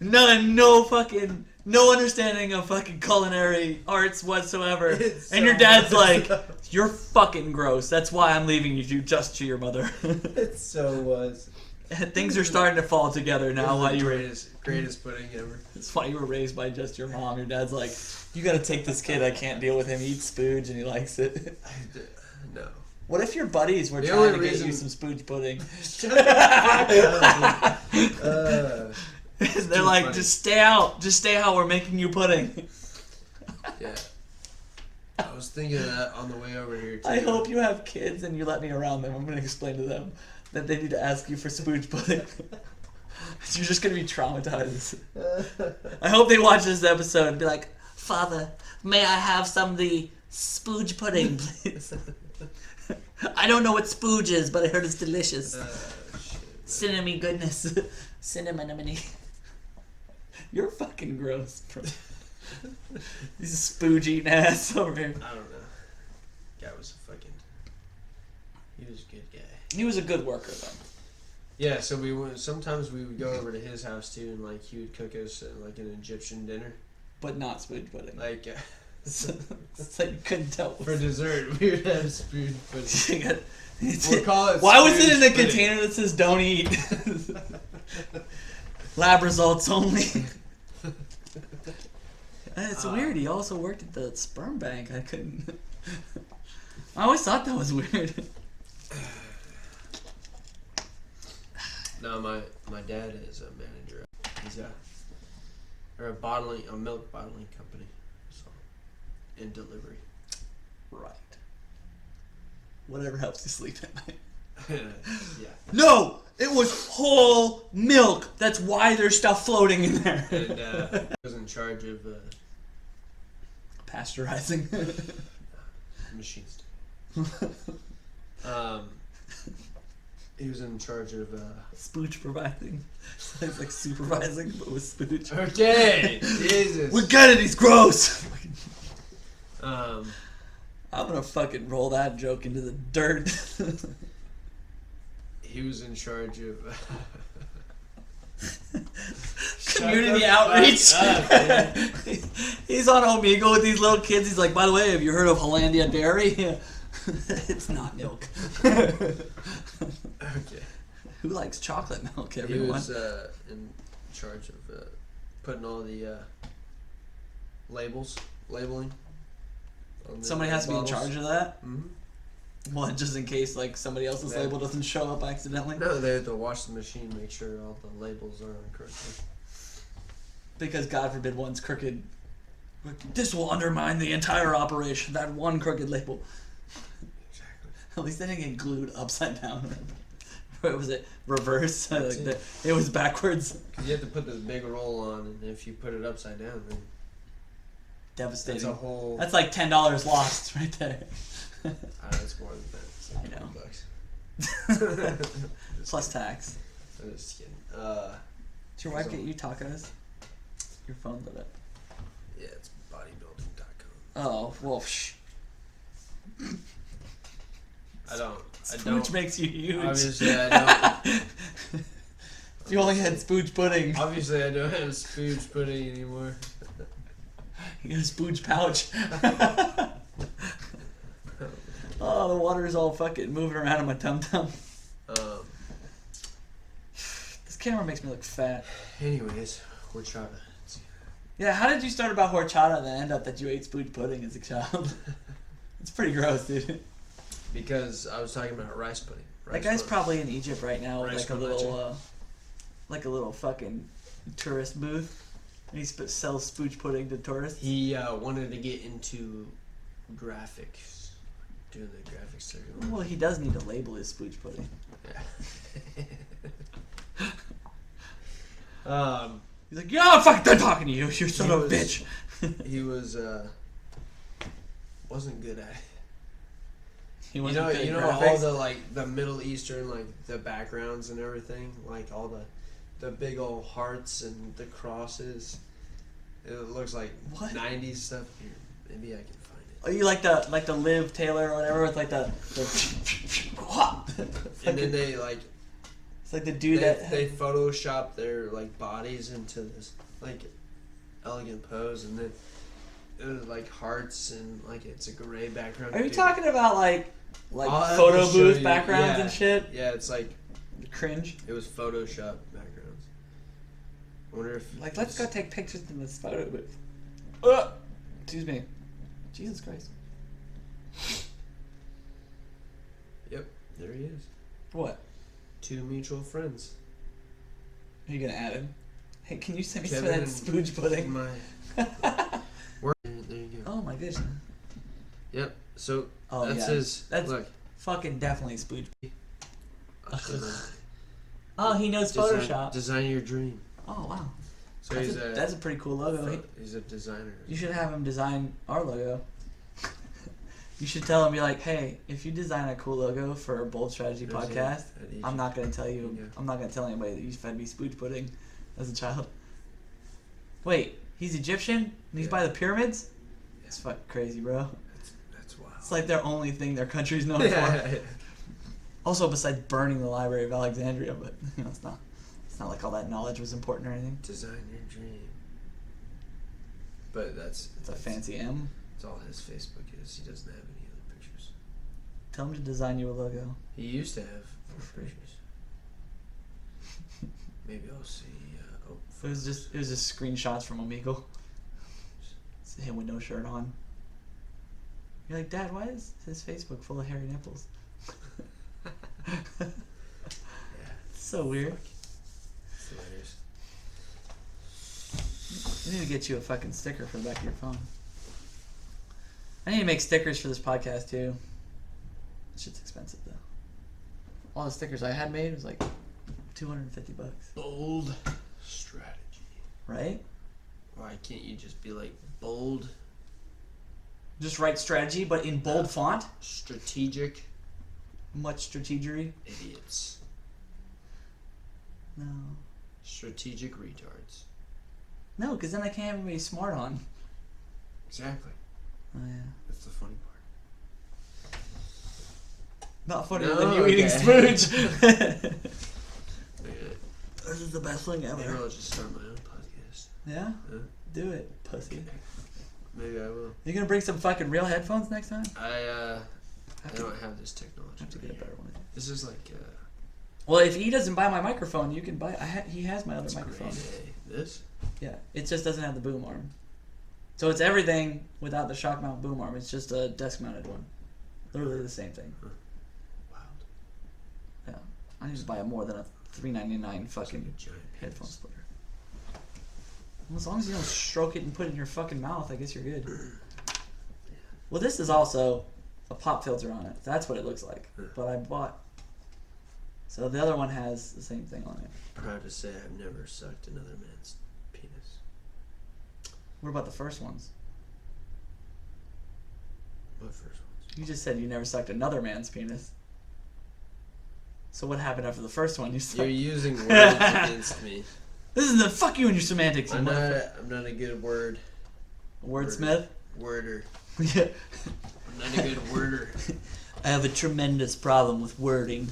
A: No understanding of fucking culinary arts whatsoever.
B: It's
A: And your
B: so
A: dad's
B: messed
A: like,
B: up.
A: you're fucking gross. That's why I'm leaving you just to your mother.
B: It so was.
A: Things are starting to fall together now. Why
B: the
A: you were
B: greatest pudding ever.
A: That's why you were raised by just your mom. Your dad's like, you gotta take this kid. I can't deal with him. He eats spooge and he likes it.
B: No.
A: What if your buddies were
B: The
A: trying
B: only
A: to get
B: reason-
A: you some spooge pudding?
B: Shut the fuck up, dude.
A: They're
B: too
A: like,
B: funny.
A: just stay out. Just stay out. We're making you pudding.
B: Yeah. I was thinking of that on the way over here too.
A: I hope you have kids and you let me around them. I'm gonna explain to them that they need to ask you for spooge pudding. You're just gonna be traumatized. I hope they watch this episode and be like, Father, may I have some of the spooge pudding, please? I don't know what spooge is, but I heard it's delicious. Cinnamon goodness. Cinnamon. You're fucking gross, bro. He's a spooge eating ass over here.
B: I don't know. Guy was he was a good guy.
A: He was a good worker, though.
B: Yeah, so sometimes we would go over to his house too, and like he would cook us like an Egyptian dinner.
A: But not spooge pudding.
B: Like
A: It's like you couldn't tell.
B: for dessert, we would have spooge pudding. We'll call it.
A: Why was it in the
B: spooge pudding.
A: container that says "Don't eat"? Lab results only. It's weird. He also worked at the sperm bank. I couldn't. I always thought that was weird.
B: No, my dad is a manager. He's a milk bottling company, so in delivery.
A: Right. Whatever helps you sleep at night.
B: Yeah.
A: No, it was whole milk. That's why there's stuff floating in there.
B: And he was in charge of
A: Pasteurizing.
B: machines. He was in charge of.
A: Spooch providing. It's like supervising, but with spooch.
B: Okay, Jesus.
A: We get it. He's gross.
B: Um,
A: I'm gonna fucking roll that joke into the dirt.
B: he was in charge of.
A: Community
B: Shut the
A: outreach.
B: fuck up,
A: He's on Omegle with these little kids. He's like, by the way, have you heard of Hollandia Dairy? It's not milk.
B: Okay.
A: Who likes chocolate milk,
B: He
A: everyone?
B: was in charge of putting all the labeling. On the
A: Somebody has to be in
B: bottles.
A: charge of that?
B: Mm-hmm.
A: What, just in case like somebody else's
B: Yeah.
A: label doesn't show up accidentally?
B: No, they have to wash the machine, make sure all the labels are on correctly.
A: Because God forbid one's crooked. This will undermine the entire operation. That one crooked label.
B: Exactly.
A: At least they didn't get glued upside down. What was it? Reverse?
B: That's
A: Like
B: it.
A: it was backwards.
B: Because you have to put this big roll on, and if you put it upside down, then
A: Devastating.
B: that's a whole.
A: That's like $10 lost right there.
B: It's more than that. It's like
A: I know.
B: $20.
A: Plus tax.
B: I'm just kidding.
A: Did your wife get you tacos? Your phone lit up.
B: Yeah, it's bodybuilding.com.
A: Oh, well, shh.
B: I don't.
A: Spooch makes you huge.
B: Obviously, I don't.
A: If you only had spooch pudding,
B: Obviously, I don't have spooge pudding anymore.
A: you got a spooch pouch. Oh, the water's all fucking moving around in my tum-tum. This camera makes me look fat.
B: Anyways, horchata.
A: Yeah, how did you start about horchata and then end up that you ate spooch pudding as a child? It's pretty gross, dude.
B: Because I was talking about rice pudding.
A: That guy's probably in Egypt right now with
B: Rice
A: like a little fucking tourist booth. And he sells spooch pudding to tourists.
B: He wanted to get into graphics, doing the graphics circuit.
A: Well, he does need to label his spooch pudding. He's like, yeah, I'm fucking done talking to you, you son of a bitch.
B: He was wasn't good at it.
A: He
B: You
A: wasn't
B: know,
A: good at
B: you know
A: graphics.
B: all the like the Middle Eastern like the backgrounds and everything, like all the big old hearts and the crosses. It looks like
A: What?
B: 90s stuff. Here, maybe I can find it.
A: Oh, you like the Liv Taylor or whatever with like the
B: And then they like
A: it's like the dude that
B: they Photoshop their like bodies into this like elegant pose, and then it was like hearts and like it's a gray background.
A: Are you
B: Dude,
A: talking about like
B: I'll have
A: photo
B: to show
A: booth
B: you.
A: backgrounds
B: Yeah.
A: and shit?
B: Yeah, it's like
A: Cringe.
B: it was Photoshop backgrounds. I wonder if
A: Like, let's go take pictures in this photo booth. Excuse me. Jesus Christ.
B: Yep, there he is.
A: What?
B: 2 mutual friends.
A: Are you gonna add him? Hey, can you send me
B: Kevin
A: some of
B: and
A: that spooge pudding?
B: My there you go.
A: Oh my goodness.
B: Yep. So
A: Oh
B: that's
A: yeah.
B: his.
A: That's
B: look.
A: fucking definitely spooge.
B: I'll show them.
A: Oh, he knows Photoshop.
B: Design your dream.
A: Oh, wow.
B: So
A: That's a pretty cool logo.
B: He's a designer.
A: You should have him design our logo. You should tell him, be like, hey, if you design a cool logo for a Bold Strategy podcast, I'm not going to tell you, I'm not going to tell anybody that you fed me spooch pudding as a child. Wait, he's Egyptian? And he's by the pyramids? That's fucking crazy, bro.
B: That's wild.
A: It's like their only thing their country's known for. Also, besides burning the Library of Alexandria, but you know, it's not like all that knowledge was important or anything.
B: Design your dream. But that's
A: a fancy M.
B: That's all his Facebook is. He doesn't have any other pictures.
A: Tell him to design you a logo.
B: He used to have 4 pictures. Maybe I'll see.
A: It was just screenshots from Omegle. It's him with no shirt on. You're like, Dad, why is his Facebook full of hairy nipples?
B: Yeah.
A: It's so weird.
B: It's hilarious.
A: I need to get you a fucking sticker for the back of your phone. I need to make stickers for this podcast too. Shit's expensive though. All the stickers I had made was like $250.
B: Bold strategy.
A: Right?
B: Why can't you just be like bold?
A: Just write strategy, but in bold font.
B: Strategic.
A: Much strategery.
B: Idiots.
A: No.
B: Strategic retards.
A: No, because then I can't have everybody smart on.
B: Exactly.
A: Oh yeah.
B: That's the funny part.
A: Not funnier
B: No,
A: than you eating
B: okay.
A: spooge. This is the best thing
B: Maybe
A: ever.
B: I'll just start my own podcast.
A: Yeah?
B: Huh?
A: Do it, pussy.
B: Maybe I will.
A: You gonna bring some fucking real headphones next time?
B: I don't have this technology.
A: I have to get a better one.
B: This is like
A: Well, if he doesn't buy my microphone, you can buy. He has my other
B: it's
A: microphone.
B: great, eh? This?
A: Yeah, it just doesn't have the boom arm. So it's everything without the shock mount boom arm. It's just a desk mounted one. Literally the same thing.
B: Wild.
A: Yeah, I need to buy more than a $3.99
B: It's
A: fucking
B: like a giant
A: headphone
B: penis.
A: splitter. Well, as long as you don't stroke it and put it in your fucking mouth, I guess you're good. Well, this is also a pop filter on it. That's what it looks like. But I bought. So the other one has the same thing on it.
B: Proud to say I've never sucked another man's penis.
A: What about the first ones?
B: What first ones?
A: You just said you never sucked another man's penis. So what happened after the first one? You sucked.
B: You're using words against me.
A: This is the fuck you and your semantics.
B: I'm not a good
A: Wordsmith.
B: worder.
A: Yeah.
B: I'm not a good worder.
A: I have a tremendous problem with wording.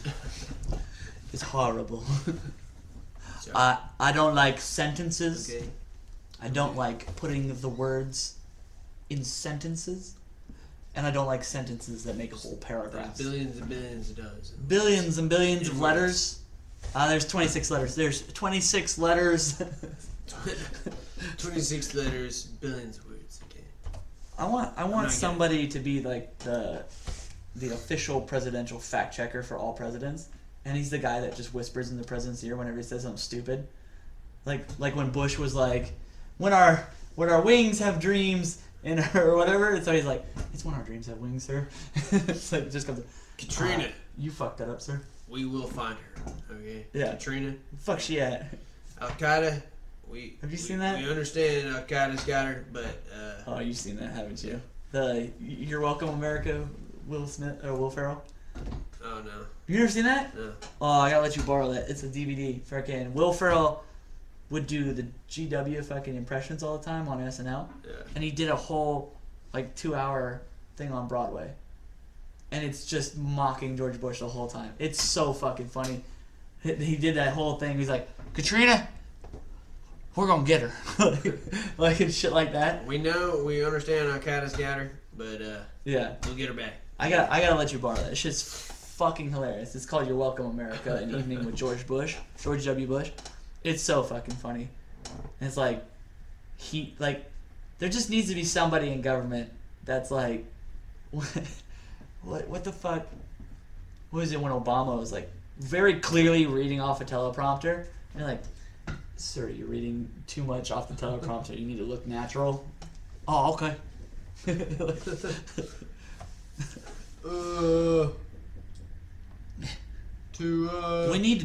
A: It's horrible.
B: Sorry.
A: I don't like sentences.
B: Okay.
A: I don't like putting the words in sentences. And I don't like sentences that make whole paragraphs.
B: Billions and billions of dollars.
A: Billions and billions of letters. There's 26 letters. There's 26 letters.
B: 26 letters, billions of words. Okay.
A: I want
B: not
A: somebody to be like the official presidential fact checker for all presidents, and he's the guy that just whispers in the president's ear whenever he says something stupid, like when Bush was like, when our wings have dreams and or whatever. So he's like, it's when our dreams have wings, sir. It's like it just comes.
B: Katrina.
A: You fucked that up, sir.
B: We will find her. Okay.
A: Yeah.
B: Katrina.
A: Fuck she at.
B: Al Qaeda.
A: Have you seen that?
B: We understand Al Qaeda's got her, but
A: Oh, you've seen that, haven't you? The You're Welcome America, Will Smith or Will Ferrell.
B: oh no,
A: You never seen that?
B: no.
A: Oh, I gotta let you borrow that. It's a DVD. Fucking Will Ferrell would do the GW fucking impressions all the time on SNL,
B: Yeah.
A: and he did a whole like 2-hour thing on Broadway, and it's just mocking George Bush the whole time. It's so fucking funny. He did that whole thing. He's like, Katrina, we're gonna get her, like and shit like that.
B: We understand Al Qaeda's got her, but
A: Yeah,
B: we'll get her back.
A: I gotta let you borrow that. It's just fucking hilarious. It's called You're Welcome America, an evening with George W. Bush. It's so fucking funny. And it's like there just needs to be somebody in government that's like, what the fuck? What was it when Obama was like very clearly reading off a teleprompter? And you're like, sir, you're reading too much off the teleprompter. You need to look natural. Oh, okay.
B: to
A: We need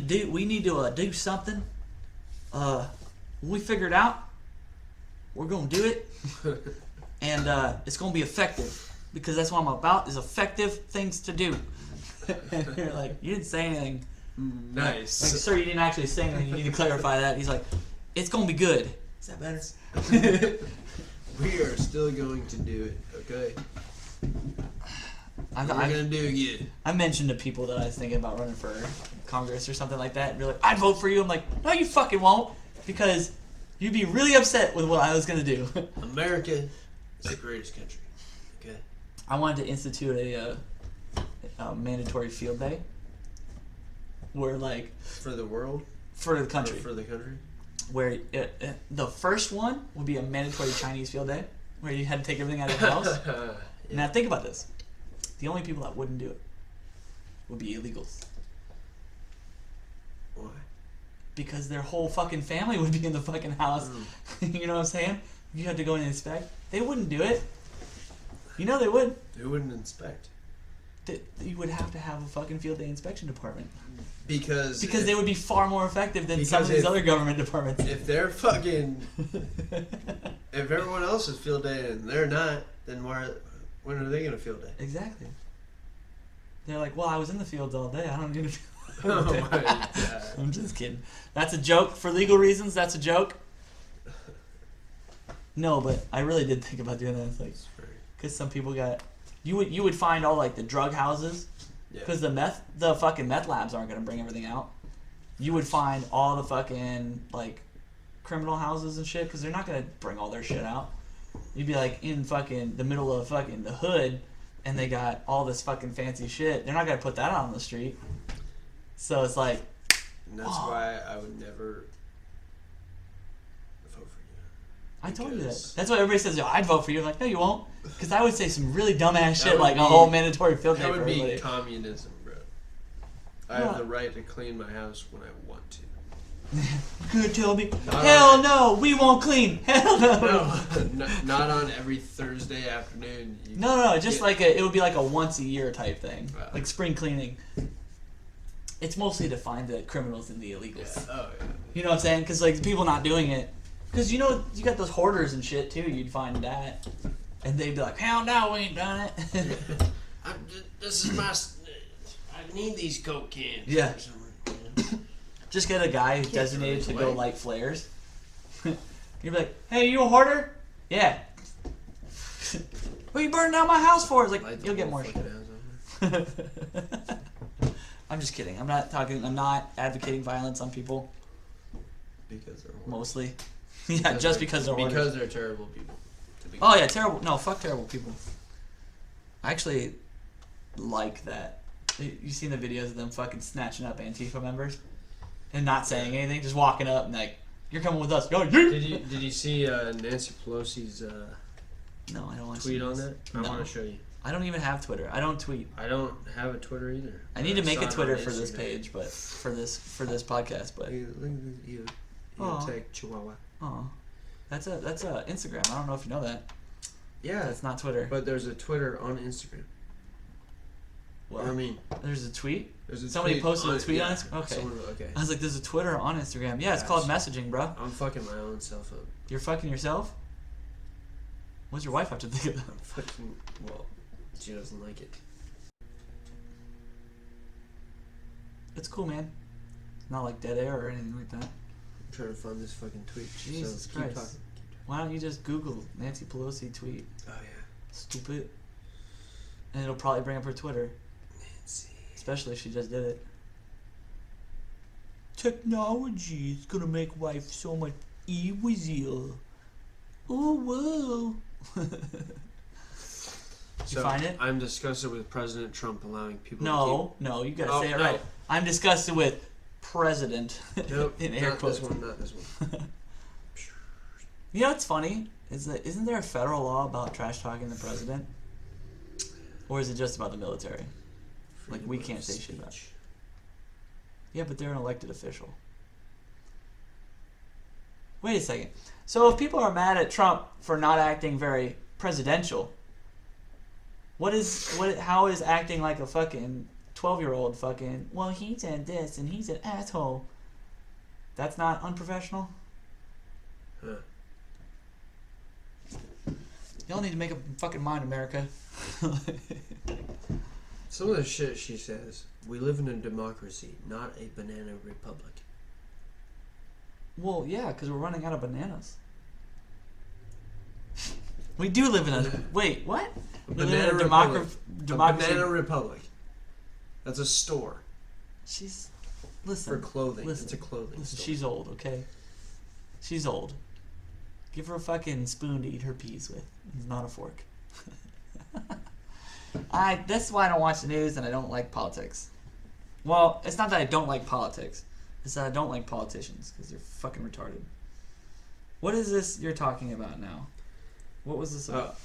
A: to do something. When we figure it out, we're gonna do it, and it's gonna be effective because that's what I'm about is effective things to do. And you're like, you didn't say anything.
B: nice.
A: Like, sir, you didn't actually say anything. You need to clarify that. He's like, it's gonna be good. Is that better?
B: We are still going to do it, okay? We're gonna do it good.
A: I mentioned to people that I was thinking about running for Congress or something like that, and they're like, I'd vote for you. I'm like, no, you fucking won't, because you'd be really upset with what I was gonna do.
B: America is the greatest country, okay?
A: I wanted to institute a mandatory field day, where like
B: For the world,
A: for the country,
B: for the country.
A: where the first one would be a mandatory Chinese field day, where you had to take everything out of the house.
B: Yeah.
A: Now think about this: the only people that wouldn't do it would be illegals.
B: Why?
A: Because their whole fucking family would be in the fucking house. You know what I'm saying? You had to go in and inspect. They wouldn't do it. You know they would.
B: Who wouldn't inspect?
A: You would have to have a fucking field day inspection department.
B: Because
A: They would be far more effective than some of these other government departments.
B: if they're fucking if everyone else is field day and they're not, then when are they gonna field day?
A: Exactly. They're like, well, I was in the fields all day. I don't need to.
B: Oh my god.
A: I'm just kidding. That's a joke for legal reasons. That's a joke. No, but I really did think about doing that. It's like, because some people got, you would find all like the drug houses,
B: Yeah.
A: because the fucking meth labs aren't gonna bring everything out. You would find all the fucking like criminal houses and shit, because they're not gonna bring all their shit out. You'd be like in fucking the middle of fucking the hood, and they got all this fucking fancy shit. They're not gonna put that out on the street. So it's like,
B: And that's why I would never vote for you.
A: I told you that.
B: Because-
A: That's why everybody says, yo, I'd vote for you. I'm like, no, you won't. Because I would say some really dumbass shit,
B: would
A: like a
B: be-
A: whole mandatory field day
B: That
A: for
B: would be
A: everybody.
B: communism, bro. I
A: Yeah.
B: have the right to clean my house when I want to.
A: You're gonna tell me,
B: Not
A: hell
B: on-
A: no, we won't clean. Hell no.
B: No, not on every Thursday afternoon.
A: No, just
B: get-
A: like it would be like a once a year type thing,
B: Wow.
A: like spring cleaning. It's mostly to find the criminals and the illegals.
B: Yeah. Oh yeah.
A: You know what I'm saying? Because like the people not doing it, because you know you got those hoarders and shit too. You'd find that, and they'd be like, hell no, we ain't done it.
B: This is my. I need these Coke cans.
A: Yeah.
B: or something.
A: Just get a guy who's
B: Can't
A: designated to
B: throw
A: go
B: these away.
A: light flares. You'd be like, hey, you a hoarder? Yeah. What are you burning down my house for? It's like,
B: Light the
A: you'll get
B: whole
A: more shit.
B: fucking house on fire.
A: I'm just kidding. I'm not advocating violence on people,
B: Because they're horrible.
A: mostly. Yeah, just because they're hoarders.
B: Because they're terrible people. to begin
A: Oh
B: with.
A: yeah, terrible. No, fuck terrible people. I actually like that. You seen the videos of them fucking snatching up Antifa members and not saying anything, just walking up and like, "You're coming with us." Yo, yeet.
B: Did you see Nancy Pelosi's
A: No, I don't want to
B: tweet on that? I
A: No.
B: want to show you.
A: I don't even have Twitter. I don't tweet.
B: I don't have a Twitter either.
A: I need to make
B: saw
A: a
B: it on
A: Twitter for this
B: Instagram.
A: page, but for this podcast. But
B: Look at you.
A: Aw.
B: Take Chihuahua.
A: oh, that's a Instagram. I don't know if you know that.
B: Yeah,
A: That's not Twitter.
B: but there's a Twitter on Instagram.
A: Well,
B: I mean,
A: there's a tweet.
B: there's a
A: Somebody
B: tweet
A: posted a tweet on
B: yeah,
A: Instagram? Okay.
B: Okay.
A: I was like, "There's a Twitter on Instagram." Yeah, it's
B: Gosh.
A: called messaging, bro.
B: I'm fucking my own self up.
A: You're fucking yourself. What's your wife have to think of that?
B: I'm fucking. Well, she doesn't like it.
A: It's cool, man. Not like dead air or anything like that.
B: I'm trying to find this fucking tweet.
A: Jesus
B: so keep
A: Christ.
B: talking.
A: Why don't you just Google Nancy Pelosi tweet?
B: Oh yeah.
A: Stupid. And it'll probably bring up her Twitter,
B: Nancy.
A: especially if she just did it. Technology is gonna make life so much easier. Oh, whoa. Did you find it?
B: I'm disgusted with President Trump allowing people
A: No, you gotta
B: Oh,
A: say it
B: no.
A: right. I'm disgusted with President
B: to keep... Nope,
A: in air
B: not
A: quotes.
B: this one, not this one.
A: You know what's funny is that isn't there a federal law about trash talking the president, or is it just about the military? Like, we
B: Freedom
A: can't
B: of
A: say shit about it.
B: speech.
A: Yeah, but they're an elected official. Wait a second. So if people are mad at Trump for not acting very presidential, how is acting like a fucking 12-year-old fucking, well, he said this and he's an asshole. That's not unprofessional?
B: Huh.
A: Y'all need to make up your fucking mind, America.
B: Some of the shit she says. We live in a democracy, not a banana republic.
A: Well, yeah, because we're running out of bananas. We do live in a... Wait, what?
B: A
A: We live in
B: banana
A: a
B: republic.
A: democracy.
B: A banana republic. That's a store
A: She's...
B: for
A: Listen.
B: clothing.
A: Listen.
B: It's a clothing
A: Listen,
B: store.
A: she's old, okay? She's old. Give her a fucking spoon to eat her peas with. It's not a fork. That's why I don't watch the news and I don't like politics. Well, it's not that I don't like politics. It's that I don't like politicians because they're fucking retarded. What is this you're talking about now? What was this about?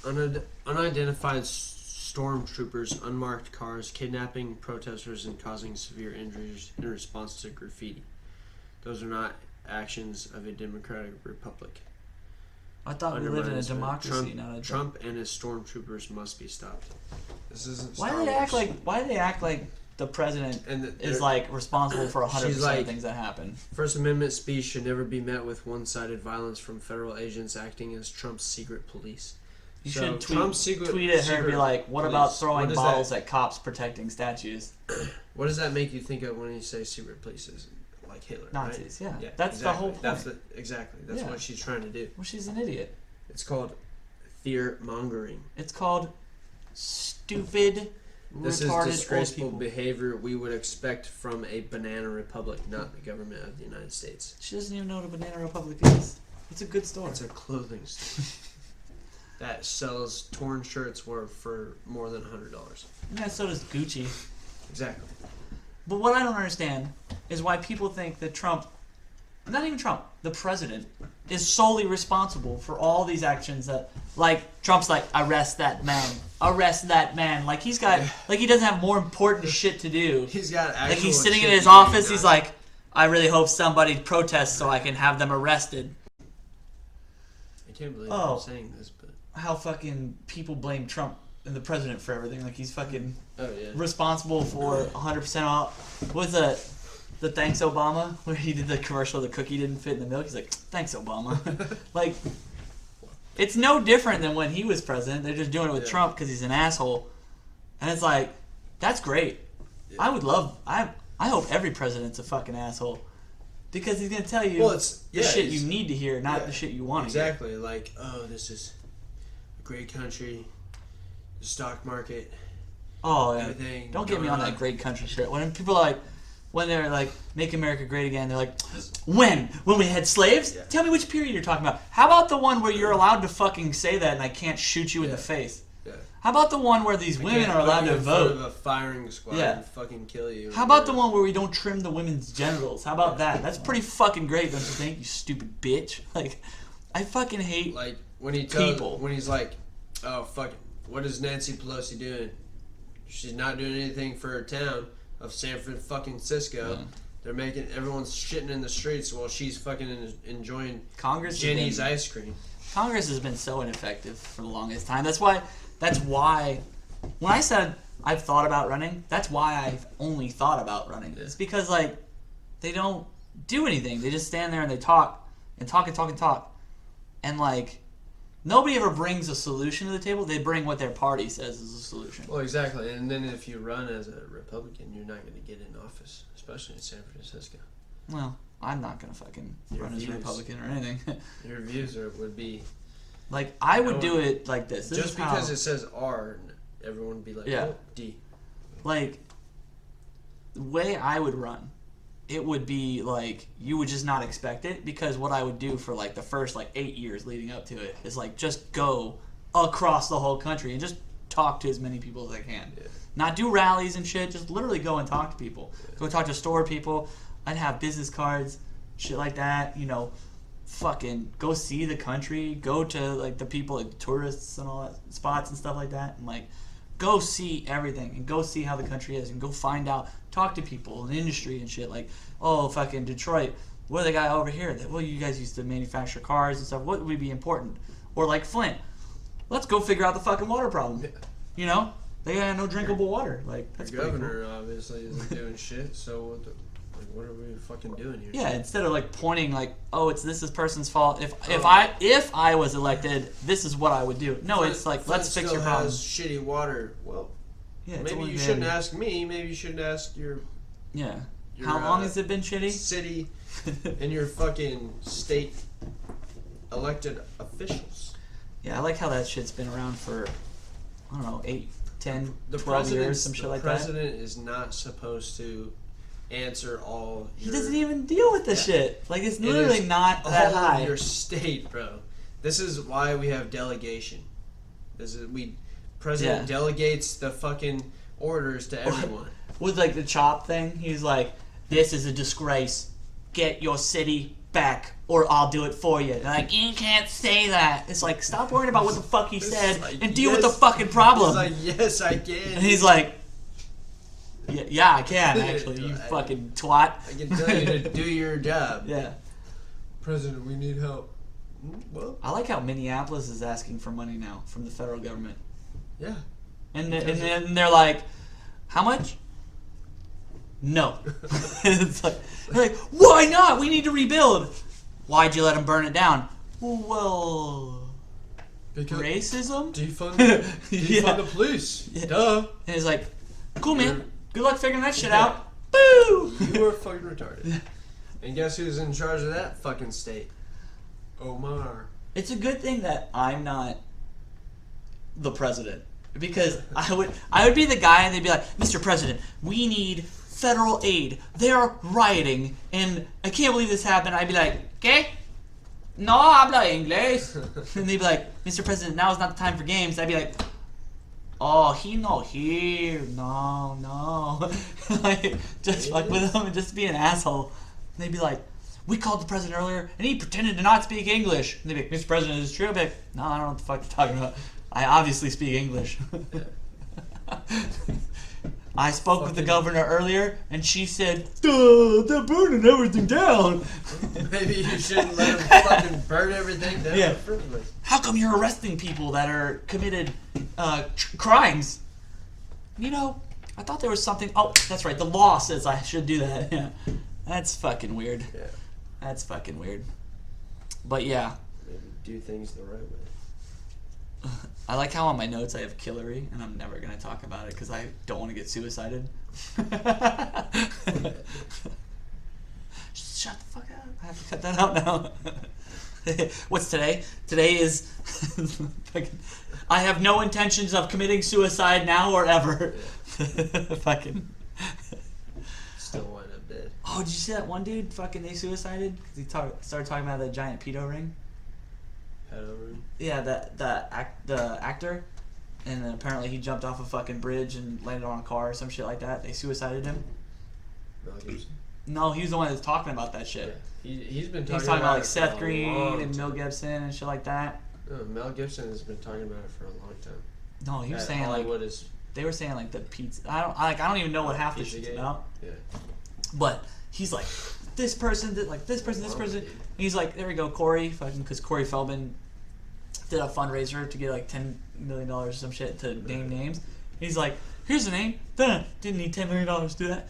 B: Unidentified stormtroopers, unmarked cars, kidnapping protesters and causing severe injuries in response to graffiti. Those are not actions of a democratic republic.
A: I thought we lived in a
B: Undermines
A: democracy, not a...
B: Trump and his stormtroopers must be stopped. This isn't
A: Why
B: Star
A: do they act
B: Wars.
A: like? Why do they act like the president
B: And
A: is like responsible for 100%
B: She's like-
A: of things that happen?
B: First Amendment speech should never be met with one-sided violence from federal agents acting as Trump's secret police.
A: You
B: So,
A: should
B: Trump's
A: tweet at her and be
B: secret
A: like, "What
B: police.
A: about throwing
B: What does
A: bottles
B: that-
A: at cops protecting statues?"
B: What does that make you think of when you say secret police? Like Hitler,
A: Nazis,
B: right?
A: yeah. That's the whole
B: exactly.
A: point.
B: That's
A: Yeah.
B: what she's trying to do.
A: Well, she's an idiot.
B: It's called fear mongering.
A: It's called stupid,
B: This is
A: retarded old
B: disgraceful
A: people.
B: behavior we would expect from a banana republic, not the government of the United States.
A: She doesn't even know what a banana republic is. It's a good store.
B: It's a clothing store that sells torn shirts for more than $100.
A: Yeah, so does Gucci.
B: Exactly.
A: But what I don't understand is why people think that Trump, not even Trump, the president, is solely responsible for all these actions that, like, Trump's like, arrest that man. Like, he's got, like, he doesn't have more important shit to do.
B: He's got actual
A: Like, he's sitting in
B: shit
A: his
B: to do,
A: office, he's
B: not-
A: like, I really hope somebody protests so I can have them arrested.
B: I can't believe
A: Oh.
B: I'm saying this, but
A: How fucking people blame Trump and the president for everything. Like, he's fucking
B: oh yeah.
A: responsible for 100% of all. What was the Thanks Obama, where he did the commercial, the cookie didn't fit in the milk? He's like, thanks Obama. Like, it's no different than when he was president. They're just doing it with
B: Yeah.
A: Trump because he's an asshole. And it's like, that's great.
B: Yeah.
A: I would love, I hope every president's a fucking asshole. Because he's going to tell you
B: Well, it's
A: the
B: yeah,
A: shit
B: he's-
A: you need to hear, not
B: yeah,
A: the shit you want to hear.
B: Exactly. Like, oh, this is a great country, the stock market,
A: Oh, yeah.
B: everything.
A: Don't get me on that great country shit. When people are like, when they're like, make America great again, they're like, when we had slaves?
B: Yeah.
A: Tell me which period you're talking about. How about the one where you're allowed to fucking say that and I can't shoot you in the
B: Yeah.
A: face?
B: Yeah.
A: How about the one where these women
B: Can't
A: are
B: put
A: allowed
B: you
A: to
B: in front of
A: vote?
B: a firing squad
A: Yeah.
B: and fucking kill you.
A: How about the one where we don't trim the women's genitals? How about that? That's pretty fucking great, don't you think, you stupid bitch? Like, I fucking hate...
B: Like when he
A: people.
B: when he's like, oh fuck it, what is Nancy Pelosi doing? She's not doing anything for her town of San Francisco.
A: Yeah.
B: They're making everyone's shitting in the streets while she's fucking enjoying
A: Congress has
B: Jenny's
A: been-
B: ice cream.
A: Congress has been so ineffective for the longest time. That's why when I said I've thought about running, that's why I've only thought about running. It's because, like, they don't do anything. They just stand there and they talk and talk and talk and talk. And, like, nobody ever brings a solution to the table. They bring what their party says is a solution.
B: Well, exactly. And then if you run as a Republican, you're not going to get in office, especially in San Francisco.
A: Well, I'm not going to fucking
B: Your
A: run as a
B: views.
A: Republican or anything.
B: Your views would be
A: Like, I would
B: No,
A: do it like this. This
B: just
A: is how-
B: because it says R, everyone would be like,
A: Yeah.
B: oh, D.
A: Like, the way I would run, it would be like you would just not expect it, because what I would do for like the first like 8 years leading up to it is like just go across the whole country and just talk to as many people as I can.
B: Yeah.
A: Not do rallies and shit, just literally go and talk to people. Go talk to store people. I'd have business cards, shit like that, you know, fucking go see the country, go to like the people, like tourists and all that spots and stuff like that, and like go see everything and go see how the country is and go find out, talk to people in the industry and shit, like, oh, fucking Detroit, what are the guy over here that, well, you guys used to manufacture cars and stuff, what would be important? Or like Flint, let's go figure out the fucking water problem.
B: Yeah.
A: You know, They got no drinkable water. Like that's
B: The
A: pretty cool.
B: governor obviously isn't doing shit. So what are we fucking doing here?
A: Yeah, instead of like pointing like, oh, it's this person's fault. If I was elected, this is what I would do. No, it's like
B: Flint
A: let's fix
B: still
A: your problem.
B: has shitty water. Well,
A: Yeah, it's
B: maybe
A: only
B: you
A: been-
B: shouldn't ask me. Maybe you should ask your
A: Yeah.
B: your,
A: How long has it been shitty?
B: city and your fucking state elected officials.
A: Yeah, I like how that shit's been around for, I don't know, 8, 10,
B: The
A: 12 years,
B: president,
A: some shit
B: the
A: like that.
B: president is not supposed to answer all.
A: He doesn't even deal with this shit. Like, it's literally not
B: all
A: that
B: of
A: high.
B: your state, bro. This is why we have delegation. President delegates the fucking orders to everyone.
A: With, like, the CHOP thing, he's like, this is a disgrace. Get your city back, or I'll do it for you. They're like, you can't say that. It's like, stop worrying about what the fuck he said
B: like,
A: and deal with the
B: yes.
A: fucking problem.
B: He's like, yes, I can.
A: And he's like, yeah, I can, actually, you fucking twat.
B: I can tell you to do your job.
A: Yeah.
B: President, we need help. Well,
A: I like how Minneapolis is asking for money now from the federal government.
B: yeah.
A: And then they're like, how much? No. It's like, they're like, why not? We need to rebuild. Why'd you let them burn it down? Well,
B: Because
A: racism?
B: defund
A: Yeah.
B: the police.
A: Yeah.
B: Duh.
A: And it's like, cool, man.
B: You're-
A: Good luck figuring that shit out. Boo!
B: You are fucking retarded. And guess who's in charge of that fucking state? Omar.
A: It's a good thing that I'm not the president, because I would be the guy and they'd be like, Mr. President, we need federal aid. They're rioting and I can't believe this happened. I'd be like, ¿Qué? No habla inglés. And they'd be like, Mr. President, now is not the time for games. I'd be like, oh, he not here. No. Like, just fuck with him and just be an asshole. And they'd be like, we called the president earlier and he pretended to not speak English. And they'd be like, Mr. President, is this true? I'd be like, no, I don't know what the fuck you're talking about. I obviously speak English. I spoke with the governor earlier and she said, duh, they're burning everything down.
B: Maybe you shouldn't let him fucking burn everything down
A: Yeah.
B: in the first place.
A: How come you're arresting people that are committed crimes? You know, I thought there was something. Oh, that's right. The law says I should do that. Yeah, that's fucking weird.
B: Yeah.
A: That's fucking weird. But yeah,
B: Maybe do things the right way.
A: I like how on my notes I have Killary, and I'm never gonna talk about it because I don't want to get suicided. Shut the fuck up! I have to cut that out now. What's today? Today is. I have no intentions of committing suicide now or ever. Fucking.
B: Still wind up dead.
A: Oh, did you see that one dude? Fucking they suicided because he started talking about the giant pedo ring.
B: Head over.
A: Yeah, the actor, and then apparently he jumped off a fucking bridge and landed on a car or some shit like that. They suicided him.
B: Mel Gibson.
A: No, he was the one that's talking about that shit.
B: Yeah. He's been talking,
A: He's talking about like
B: it for
A: Seth
B: a
A: Green
B: long
A: and Mel
B: time.
A: Gibson and shit like that.
B: No, Mel Gibson has been talking about it for a long time.
A: No, he was
B: That
A: saying like
B: Hollywood is
A: they were saying like the pizza. I don't even know what half the shit's
B: Pizzagate?
A: about.
B: Yeah.
A: But he's like, this person did like this person, this person. And he's like, there we go, Corey, fucking, because Corey Feldman did a fundraiser to get like $10 million or some shit to name names. He's like, here's the name. Didn't need $10 million to do that.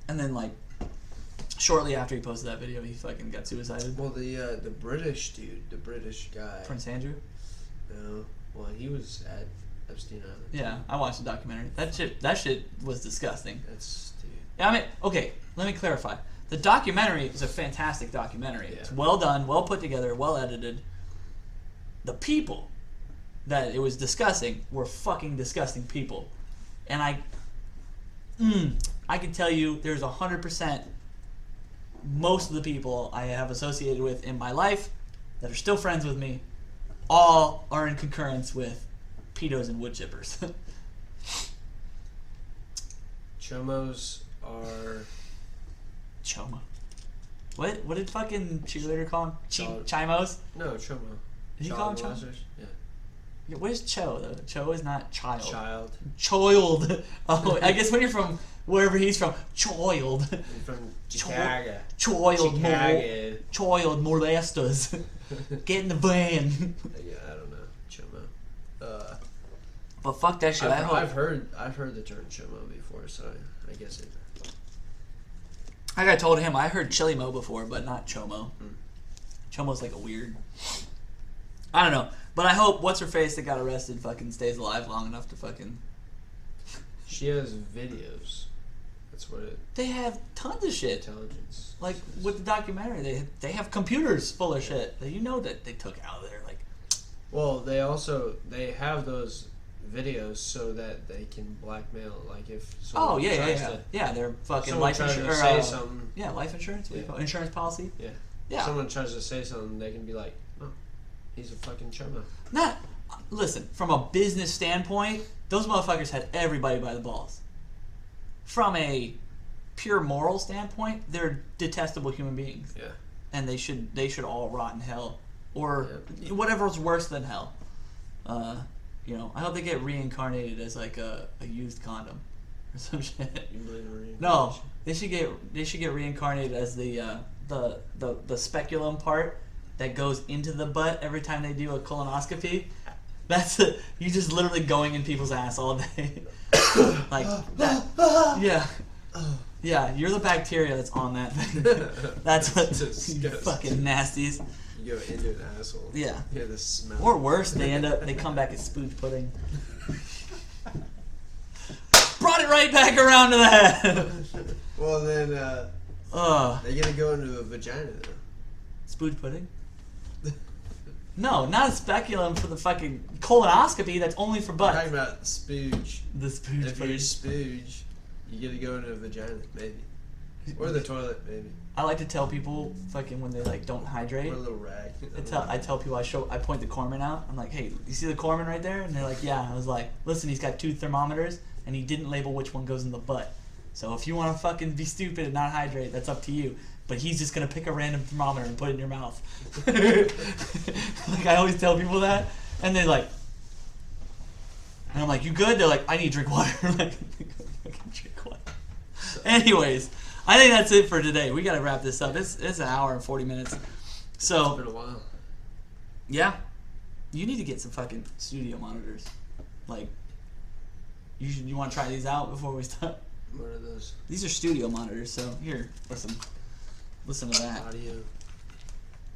A: And then like, shortly after he posted that video, he fucking got suicided.
B: Well, the British dude, the British guy.
A: Prince Andrew.
B: No, well, he was at Epstein Island.
A: Yeah, I watched the documentary. That shit was disgusting.
B: That's dude.
A: I mean, okay, let me clarify. The documentary is a fantastic documentary.
B: Yeah.
A: It's well done, well put together, well edited. The people that it was discussing were fucking disgusting people. And I can tell you there's 100% most of the people I have associated with in my life that are still friends with me all are in concurrence with pedos and wood chippers.
B: Chomos are
A: Choma. What did fucking cheerleader call him?
B: Dog.
A: Chimos?
B: no chomo.
A: Did he call him
B: Child
A: Choma?
B: molesters? Yeah.
A: Yeah, where's Cho though? Cho is not child.
B: Child.
A: Child. Oh, I guess when you're from wherever he's from, child.
B: I'm from Chicago.
A: Child.
B: Chicago.
A: Child molesters. Get in the van.
B: Yeah, I don't know. Chomo.
A: But fuck that shit.
B: I've heard the term chomo before, so I guess it.
A: Like I told him, I heard chili mo before, but not chomo. Chomo's like a weird. I don't know, but I hope what's her face that got arrested fucking stays alive long enough to fucking.
B: She has videos. That's what it.
A: They have tons of shit.
B: Intelligence.
A: Like with the documentary, they have computers full of shit that you know that they took out of there. Like,
B: well, they have those videos so that they can blackmail. Like if.
A: oh yeah,
B: tries
A: yeah.
B: to-
A: Yeah, they're fucking
B: Someone
A: life
B: tries to
A: insurance.
B: say something.
A: Yeah, life insurance. What do you
B: Yeah.
A: call it? Insurance policy.
B: Yeah.
A: Yeah.
B: Someone tries to say something, they can be like, "Oh, he's a fucking chomo."
A: Not listen from a business standpoint. Those motherfuckers had everybody by the balls. From a pure moral standpoint, they're detestable human beings,
B: Yeah.
A: and they should all rot in hell or whatever's worse than hell. You know, I hope they get reincarnated as like a used condom or some shit.
B: You believe in reincarnation?
A: No, they should get reincarnated as the speculum part that goes into the butt every time they do a colonoscopy. That's you just literally going in people's ass all day, like that. Yeah, yeah. You're the bacteria that's on that thing. That's what you
B: Disgusting.
A: fucking nasties.
B: You go into an asshole.
A: Yeah.
B: You hear the smell.
A: Or worse, they come back as spooge pudding. Brought it right back around to the head.
B: Well then,
A: Ugh.
B: they're gonna go into a vagina though.
A: Spooge pudding? No, not a speculum for the fucking colonoscopy. That's only for
B: I'm
A: butts.
B: talking about spooge.
A: The spooge
B: If
A: pudding.
B: you're spooge, you get to go into a vagina, maybe. Or the toilet, maybe.
A: I like to tell people fucking when they like don't hydrate.
B: Or a little rag.
A: I tell people I point the corpsman out. I'm like, hey, you see the corpsman right there? And they're like, yeah. I was like, listen, he's got 2 thermometers and he didn't label which one goes in the butt. So if you want to fucking be stupid and not hydrate, that's up to you. But he's just gonna pick a random thermometer and put it in your mouth. Like I always tell people that, and they're like, and I'm like, you good? They're like, I need to drink water. I'm like, fucking drink water. Anyways, I think that's it for today. We gotta wrap this up. It's an hour and 40 minutes.
B: It's
A: So
B: been a while.
A: yeah, you need to get some fucking studio monitors. Like, you want to try these out before we start?
B: What are those?
A: These are studio monitors. So here, listen to that.
B: Audio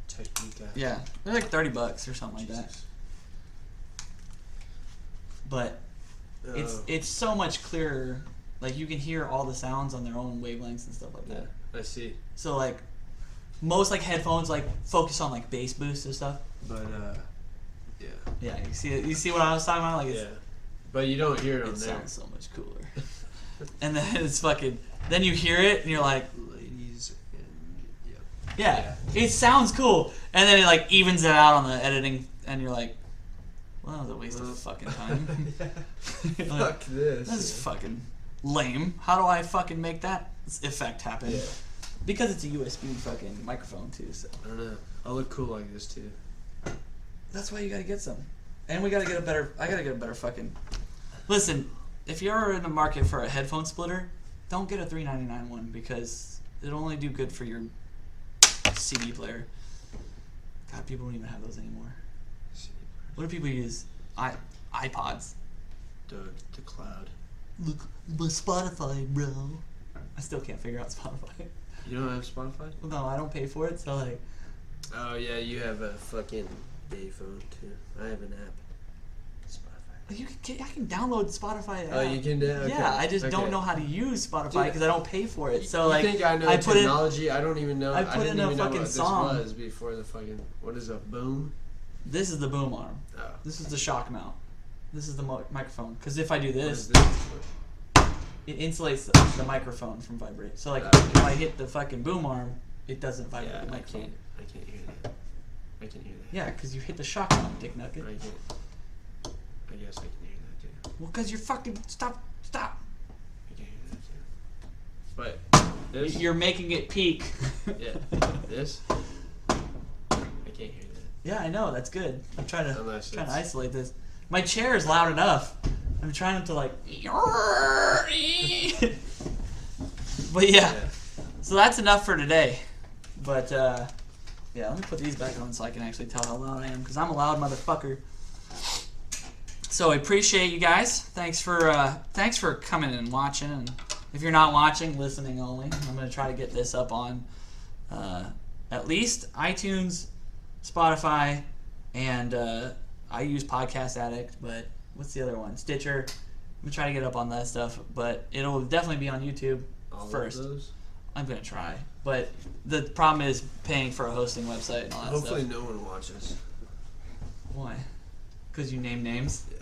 B: Technica.
A: Yeah, they're like $30 or something like that.
B: Jesus.
A: But it's so much clearer. Like you can hear all the sounds on their own wavelengths and stuff like that.
B: Yeah, I see.
A: So like most like headphones like focus on like bass boost and stuff.
B: But yeah.
A: Yeah, you see what I was talking about? Like it's,
B: Yeah. But you don't hear it on
A: it
B: there.
A: sounds so much cooler. And then it's fucking. Then you hear it and you're like,
B: Ladies and
A: yeah, it sounds cool. And then it like evens it out on the editing, and you're like, well, that was a waste of fucking time. You're like,
B: Fuck this.
A: this is fucking lame. How do I fucking make that effect happen?
B: Yeah.
A: Because it's a USB fucking microphone too, so.
B: I don't know. I look cool like this too.
A: That's why you gotta get some. And we gotta get a better, I gotta get a better fucking. Listen, if you're in the market for a headphone splitter, don't get a $3.99 one because it'll only do good for your CD player. God, people don't even have those anymore. What do people use? iPods.
B: The cloud.
A: Look, my Spotify, bro. I still can't figure out Spotify.
B: You don't have Spotify?
A: No, I don't pay for it, so like.
B: Oh yeah, you have a fucking phone too. I have an app. Spotify.
A: You can I can download Spotify.
B: Oh, you can do. Okay.
A: Yeah, I just don't
B: Okay.
A: know how to use Spotify
B: Dude,
A: because I don't pay for it. So
B: you
A: like,
B: think I know
A: I put in.
B: technology? I don't even know.
A: I put
B: didn't
A: in a
B: even know
A: fucking
B: what this
A: song.
B: was before the fucking. What is a boom?
A: This is the boom arm.
B: Oh.
A: This is the shock mount. This is the microphone. Because if I do
B: What
A: this,
B: is this?
A: it insulates the microphone from vibrate. So like,
B: Okay.
A: if I hit the fucking boom arm, it doesn't vibrate
B: Yeah,
A: the
B: I
A: microphone.
B: can't hear that. I can hear that.
A: Yeah, because you hit the shock mount, dick nugget.
B: I can't. I guess I can hear that too.
A: Well, because you're fucking stop.
B: I can hear that too. But this.
A: You're making it peak.
B: Yeah. This. I can't hear that.
A: Yeah, I know. That's good. I'm trying to
B: Unless
A: trying to
B: it's-
A: isolate this. My chair is loud enough. I'm trying not to like. But yeah, so that's enough for today. But yeah, let me put these back on so I can actually tell how loud I am because I'm a loud motherfucker. So. So I appreciate you guys. Thanks for coming and watching. And if you're not watching, listening only, I'm gonna try to get this up on at least iTunes, Spotify, and I use Podcast Addict. But what's the other one? Stitcher. I'm gonna try to get up on that stuff, but it'll definitely be on YouTube
B: All
A: first.
B: of those?
A: I'm gonna try, but the problem is paying for a hosting website and all that
B: Hopefully
A: stuff.
B: no one watches.
A: Why? Because you name names.
B: Yeah.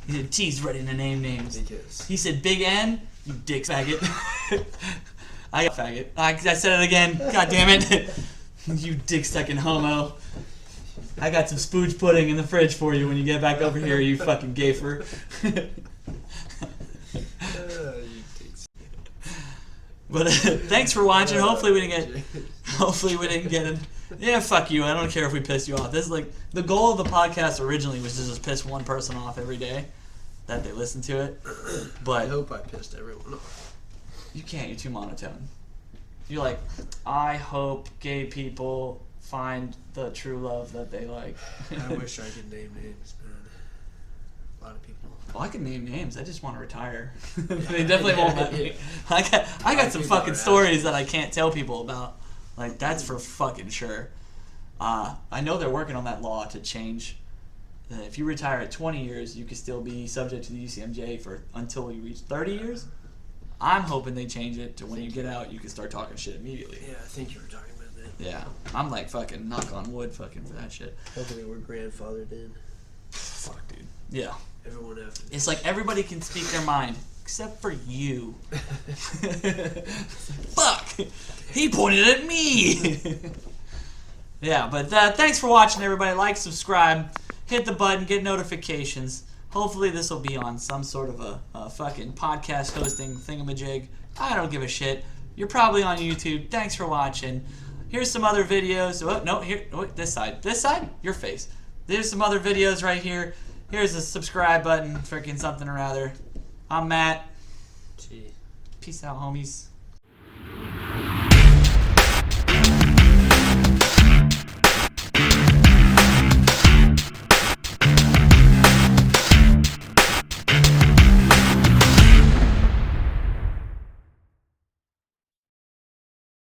A: He said T's ready to name names.
B: Because
A: He said Big N, you dick faggot. I got faggot. I said it again. God damn it. You dick sucking homo. I got some spooge pudding in the fridge for you when you get back over here, you fucking gayfer.
B: you dicks.
A: But thanks for watching. Hopefully we didn't get it. Yeah, fuck you. I don't care if we pissed you off. This is like the goal of the podcast originally was to just piss one person off every day that they listen to it.
B: I
A: But
B: hope I pissed everyone off.
A: you can't. You're too monotone. You're like, I hope gay people find the true love that they like.
B: I wish I could name names, man. A lot of people.
A: Well, I can name names. I just want to retire. They definitely won't let me. I got some
B: people
A: fucking
B: are
A: stories that I can't tell people about. Like, that's for fucking sure. I know they're working on that law to change. If you retire at 20 years, you can still be subject to the UCMJ for until you reach 30 years. I'm hoping they change it to when you get out, you can start talking shit immediately.
B: Yeah, I think you were talking about that.
A: Yeah, I'm like fucking knock on wood fucking for that shit.
B: Hopefully we're grandfathered in.
A: Fuck, dude. Yeah.
B: Everyone after this.
A: It's like everybody can speak their mind except for you. Fuck! He pointed at me! Yeah, but thanks for watching, everybody. Like, subscribe, hit the button, get notifications. Hopefully this will be on some sort of a fucking podcast hosting thingamajig. I don't give a shit. You're probably on YouTube. Thanks for watching. Here's some other videos. Oh, no, here. Oh, this side. This side? Your face. There's some other videos right here. Here's a subscribe button, freaking something or other. I'm Matt.
B: Gee.
A: Peace out, homies.